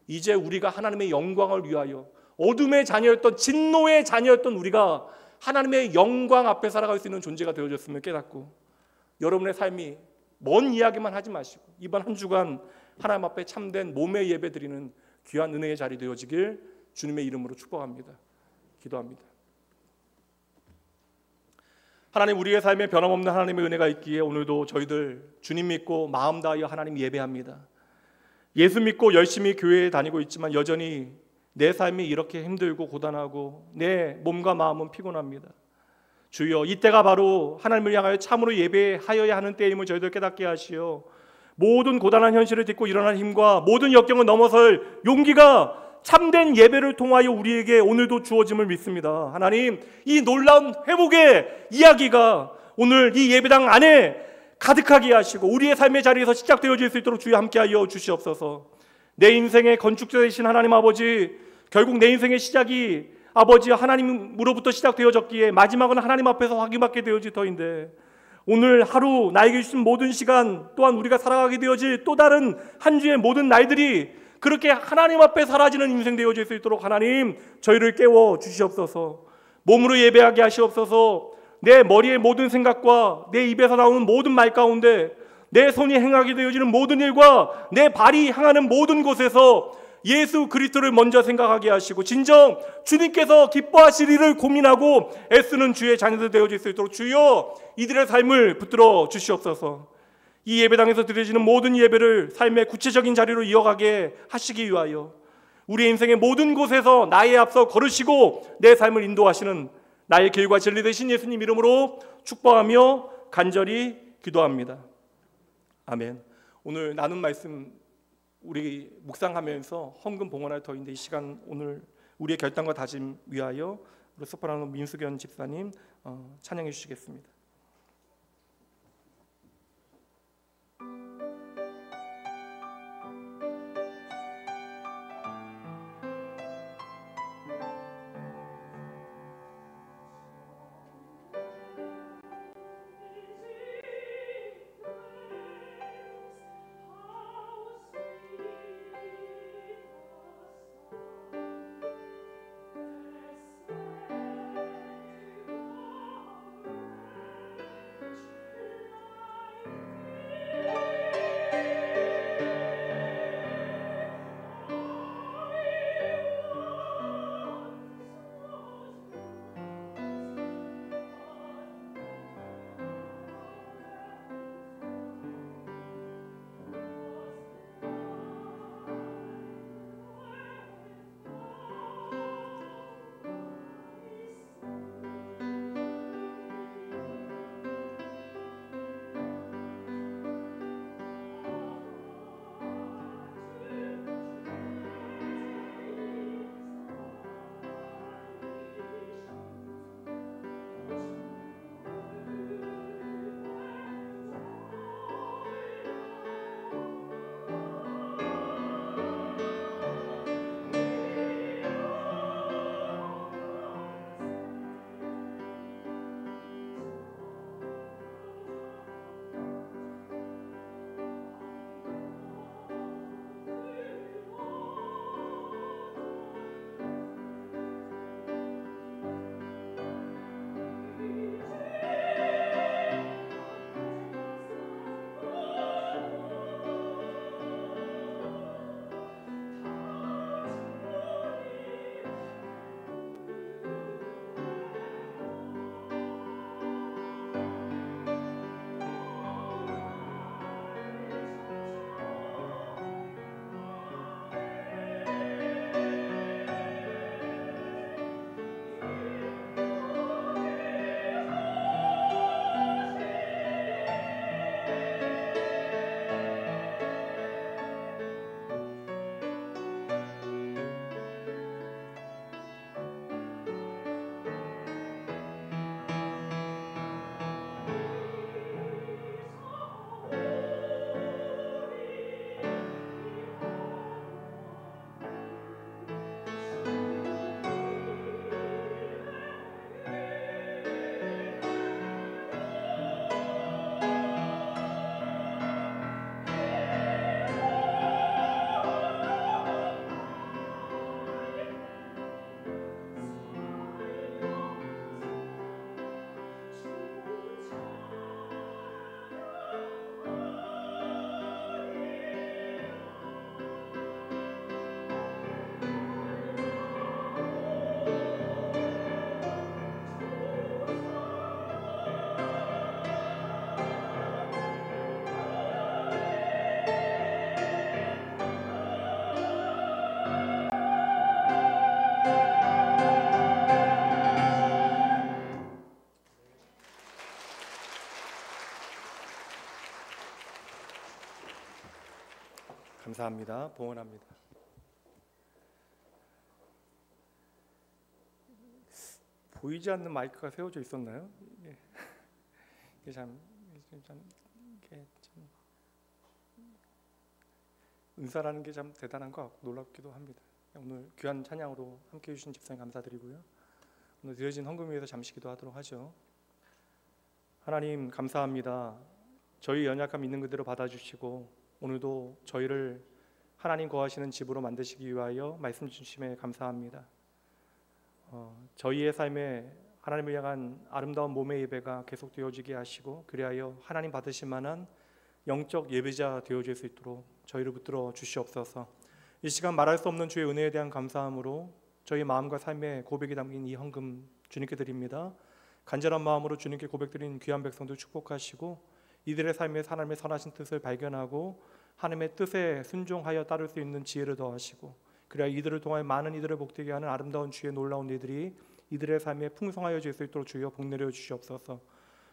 이제 우리가 하나님의 영광을 위하여, 어둠의 자녀였던, 진노의 자녀였던 우리가 하나님의 영광 앞에 살아갈 수 있는 존재가 되어졌음을 깨닫고, 여러분의 삶이 먼 이야기만 하지 마시고 이번 한 주간 하나님 앞에 참된 몸의 예배 드리는 귀한 은혜의 자리 되어지길 주님의 이름으로 축복합니다. 기도합니다. 하나님, 우리의 삶에 변함없는 하나님의 은혜가 있기에 오늘도 저희들 주님 믿고 마음 다하여 하나님 예배합니다. 예수 믿고 열심히 교회에 다니고 있지만 여전히 내 삶이 이렇게 힘들고 고단하고 내 몸과 마음은 피곤합니다. 주여, 이때가 바로 하나님을 향하여 참으로 예배하여야 하는 때임을 저희들 깨닫게 하시어 모든 고단한 현실을 딛고 일어날 힘과 모든 역경을 넘어설 용기가 참된 예배를 통하여 우리에게 오늘도 주어짐을 믿습니다. 하나님, 이 놀라운 회복의 이야기가 오늘 이 예배당 안에 가득하게 하시고 우리의 삶의 자리에서 시작되어질 수 있도록 주여 함께하여 주시옵소서. 내 인생의 건축자 되신 하나님 아버지, 결국 내 인생의 시작이 아버지 하나님으로부터 시작되어졌기에 마지막은 하나님 앞에서 확인받게 되어질 터인데, 오늘 하루 나에게 주신 모든 시간 또한 우리가 살아가게 되어질 또 다른 한 주의 모든 날들이 그렇게 하나님 앞에 사라지는 인생 되어질 수 있도록 하나님 저희를 깨워 주시옵소서. 몸으로 예배하게 하시옵소서. 내 머리의 모든 생각과 내 입에서 나오는 모든 말 가운데 내 손이 행하게 되어지는 모든 일과 내 발이 향하는 모든 곳에서 예수 그리스도를 먼저 생각하게 하시고 진정 주님께서 기뻐하실 일을 고민하고 애쓰는 주의 자녀들 되어질 수 있도록 주여 이들의 삶을 붙들어 주시옵소서. 이 예배당에서 드려지는 모든 예배를 삶의 구체적인 자리로 이어가게 하시기 위하여 우리 인생의 모든 곳에서 나에 앞서 걸으시고 내 삶을 인도하시는 나의 길과 진리 되신 예수님 이름으로 축복하며 간절히 기도합니다. 아멘. 오늘 나눈 말씀 우리 묵상하면서 헌금 봉헌할 터인데 이 시간 오늘 우리의 결단과 다짐 위하여 소프라노 민수견 집사님 찬양해 주시겠습니다. 감사합니다. 봉헌합니다. 보이지 않는 마이크가 세워져 있었나요? 이게 참 은사라는 게 참 대단한 것 같고 놀랍기도 합니다. 오늘 귀한 찬양으로 함께해 주신 집사님 감사드리고요. 오늘 드려진 헌금 위해서 잠시 기도하도록 하죠. 하나님 감사합니다. 저희 연약함 있는 그대로 받아주시고 오늘도 저희를 하나님 거하시는 집으로 만드시기 위하여 말씀 주심에 감사합니다. 저희의 삶에 하나님을 향한 아름다운 몸의 예배가 계속 되어지게 하시고 그리하여 하나님 받으실 만한 영적 예배자 되어질 수 있도록 저희를 붙들어 주시옵소서. 이 시간 말할 수 없는 주의 은혜에 대한 감사함으로 저희 마음과 삶의 고백이 담긴 이 헌금 주님께 드립니다. 간절한 마음으로 주님께 고백드린 귀한 백성들 축복하시고 이들의 삶에 하나님의 선하신 뜻을 발견하고 하나님의 뜻에 순종하여 따를 수 있는 지혜를 더하시고 그래야 이들을 통하여 많은 이들을 복되게 하는 아름다운 주의 놀라운 일들이 이들의 삶에 풍성하여질 수 있도록 주여 복 내려 주시옵소서.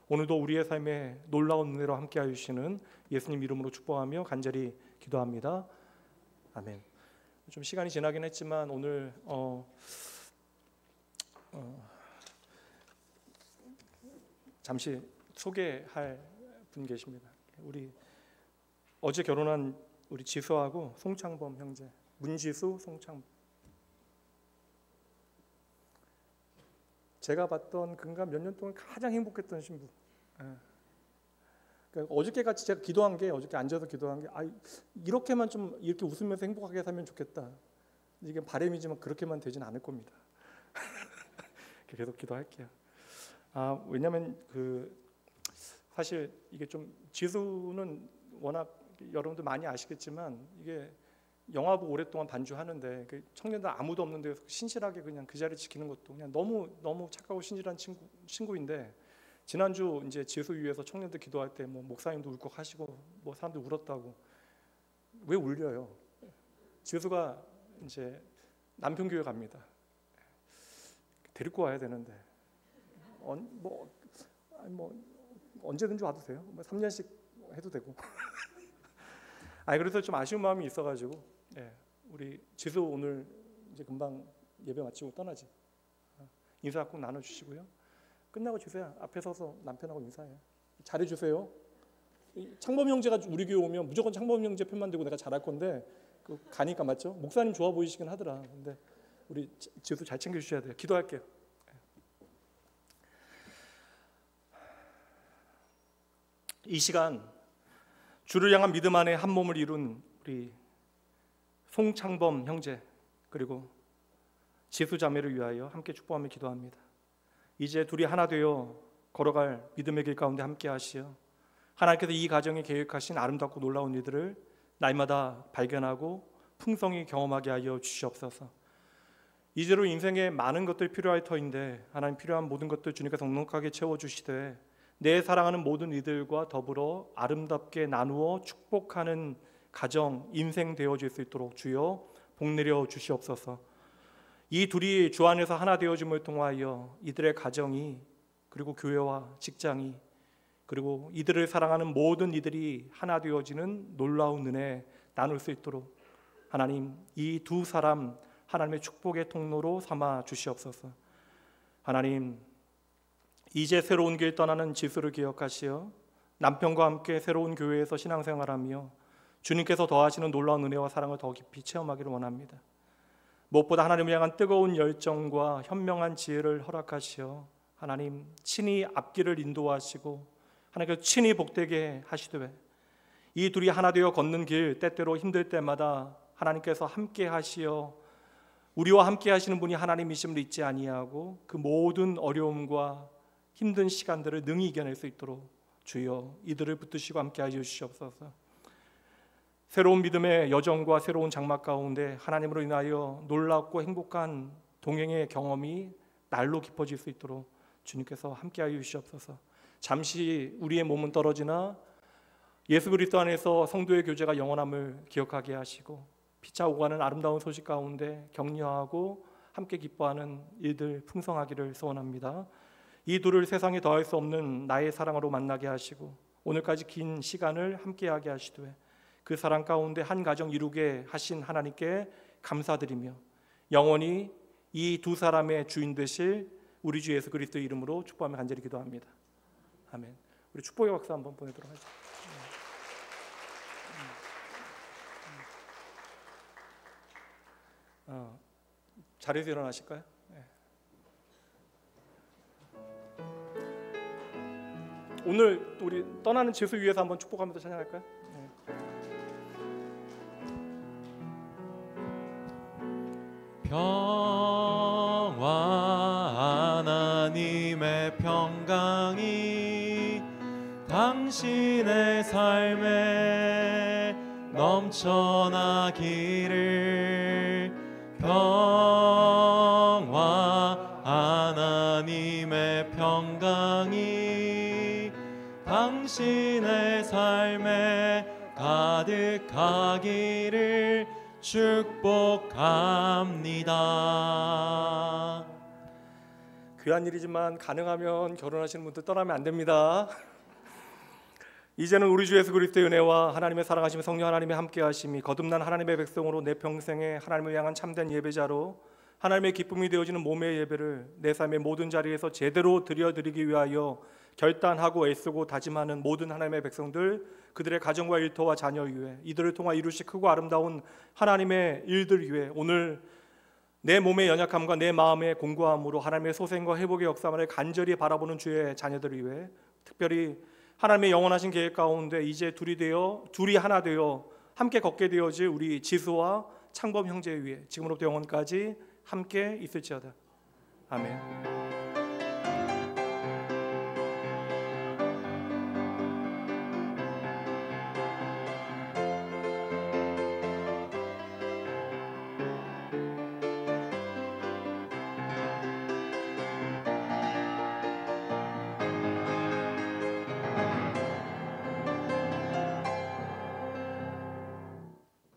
오늘도 우리의 삶에 놀라운 은혜로 함께하여 주시는 예수님 이름으로 축복하며 간절히 기도합니다. 아멘. 좀 시간이 지나긴 했지만 오늘 잠시 소개할 분 계십니다. 우리 어제 결혼한 우리 지수하고 송창범 형제, 문지수, 송창범. 제가 봤던 그가 몇 년 동안 가장 행복했던 신부. 그러니까 어저께 같이 제가 기도한 게 어저께 앉아서 기도한 게 이렇게만 좀 이렇게 웃으면서 행복하게 살면 좋겠다. 이게 바람이지만 그렇게만 되진 않을 겁니다. 계속 기도할게요. 왜냐하면 사실 이게 좀 지수는 워낙 여러분들 많이 아시겠지만 이게 영화 보고 오랫동안 반주하는데 청년들 아무도 없는 데서 신실하게 그냥 그 자리 지키는 것도 그냥 너무 착하고 신실한 친구인데 지난주 이제 지수 위에서 청년들 기도할 때 뭐 목사님도 울컥하시고 뭐 사람들 울었다고. 왜 울려요? 지수가 이제 남편 교회 갑니다. 데리고 와야 되는데 언제든지 와도 돼요. 3년씩 해도 되고. 그래서 좀 아쉬운 마음이 있어가지고 우리 지수 오늘 이제 금방 예배 마치고 떠나지. 인사 꼭 나눠주시고요. 끝나고 지수야 앞에 서서 남편하고 인사해. 잘해주세요. 창범 형제가 우리 교회 오면 무조건 창범 형제 편만 들고 내가 잘할 건데 가니까 맞죠? 목사님 좋아 보이시긴 하더라. 근데 우리 지수 잘 챙겨주셔야 돼요. 기도할게요. 이 시간 주를 향한 믿음 안에 한 몸을 이룬 우리 송창범 형제 그리고 지수 자매를 위하여 함께 축복하며 기도합니다. 이제 둘이 하나 되어 걸어갈 믿음의 길 가운데 함께 하시어 하나님께서 이 가정에 계획하신 아름답고 놀라운 일들을 날마다 발견하고 풍성히 경험하게 하여 주시옵소서. 이제로 인생에 많은 것들이 필요할 터인데 하나님 필요한 모든 것들 주님께서 넉넉하게 채워주시되 내 사랑하는 모든 이들과 더불어 아름답게 나누어 축복하는 가정, 인생 되어질 수 있도록 주여 복 내려 주시옵소서. 이 둘이 주 안에서 하나 되어짐을 통하여 이들의 가정이 그리고 교회와 직장이 그리고 이들을 사랑하는 모든 이들이 하나 되어지는 놀라운 은혜 나눌 수 있도록 하나님 이 두 사람 하나님의 축복의 통로로 삼아 주시옵소서. 하나님 이제 새로운 길 떠나는 지수를 기억하시어 남편과 함께 새로운 교회에서 신앙생활하며 주님께서 더하시는 놀라운 은혜와 사랑을 더 깊이 체험하기를 원합니다. 무엇보다 하나님을 향한 뜨거운 열정과 현명한 지혜를 허락하시어 하나님 친히 앞길을 인도하시고 하나님께서 친히 복되게 하시되 이 둘이 하나 되어 걷는 길 때때로 힘들 때마다 하나님께서 함께 하시어 우리와 함께 하시는 분이 하나님이심을 잊지 아니하고 그 모든 어려움과 힘든 시간들을 능히 이겨낼 수 있도록 주여 이들을 붙드시고 함께 하여 주시옵소서. 새로운 믿음의 여정과 새로운 장막 가운데 하나님으로 인하여 놀랍고 행복한 동행의 경험이 날로 깊어질 수 있도록 주님께서 함께하여 주시옵소서. 잠시 우리의 몸은 떨어지나 예수 그리스도 안에서 성도의 교제가 영원함을 기억하게 하시고 피차 오가는 아름다운 소식 가운데 격려하고 함께 기뻐하는 일들 풍성하기를 소원합니다. 이 둘을 세상에 더할 수 없는 나의 사랑으로 만나게 하시고 오늘까지 긴 시간을 함께하게 하시되 그 사랑 가운데 한 가정 이루게 하신 하나님께 감사드리며 영원히 이 두 사람의 주인 되실 우리 주 예수 그리스도 이름으로 축복하며 간절히 기도합니다. 아멘. 우리 축복의 박수 한번 보내도록 하죠. 자리에서 일어나실까요? 네. 오늘 우리 떠나는 지수 위에서 한번 축복하면서 찬양할까요? 네.
평화 하나님의 평강이 당신의 삶에 넘쳐나기를. 평화 하나님의 평강이 당신의 삶에 가득하기를 축복합니다.
귀한 일이지만 가능하면 결혼하시는 분들 떠나면 안 됩니다. 이제는 우리 주 예수 그리스도의 은혜와 하나님의 사랑하심 성령 하나님의 함께하심이 거듭난 하나님의 백성으로 내 평생에 하나님을 향한 참된 예배자로 하나님의 기쁨이 되어지는 몸의 예배를 내 삶의 모든 자리에서 제대로 드려드리기 위하여 결단하고 애쓰고 다짐하는 모든 하나님의 백성들, 그들의 가정과 일터와 자녀 위에, 이들을 통해 이루실 크고 아름다운 하나님의 일들 위에 오늘 내 몸의 연약함과 내 마음의 공고함으로 하나님의 소생과 회복의 역사만을 간절히 바라보는 주의 자녀들 위해, 특별히 하나님의 영원하신 계획 가운데 이제 둘이 하나 되어 함께 걷게 되어질 우리 지수와 창범 형제 위에 지금으로부터 영원까지 함께 있을지어다. 아멘.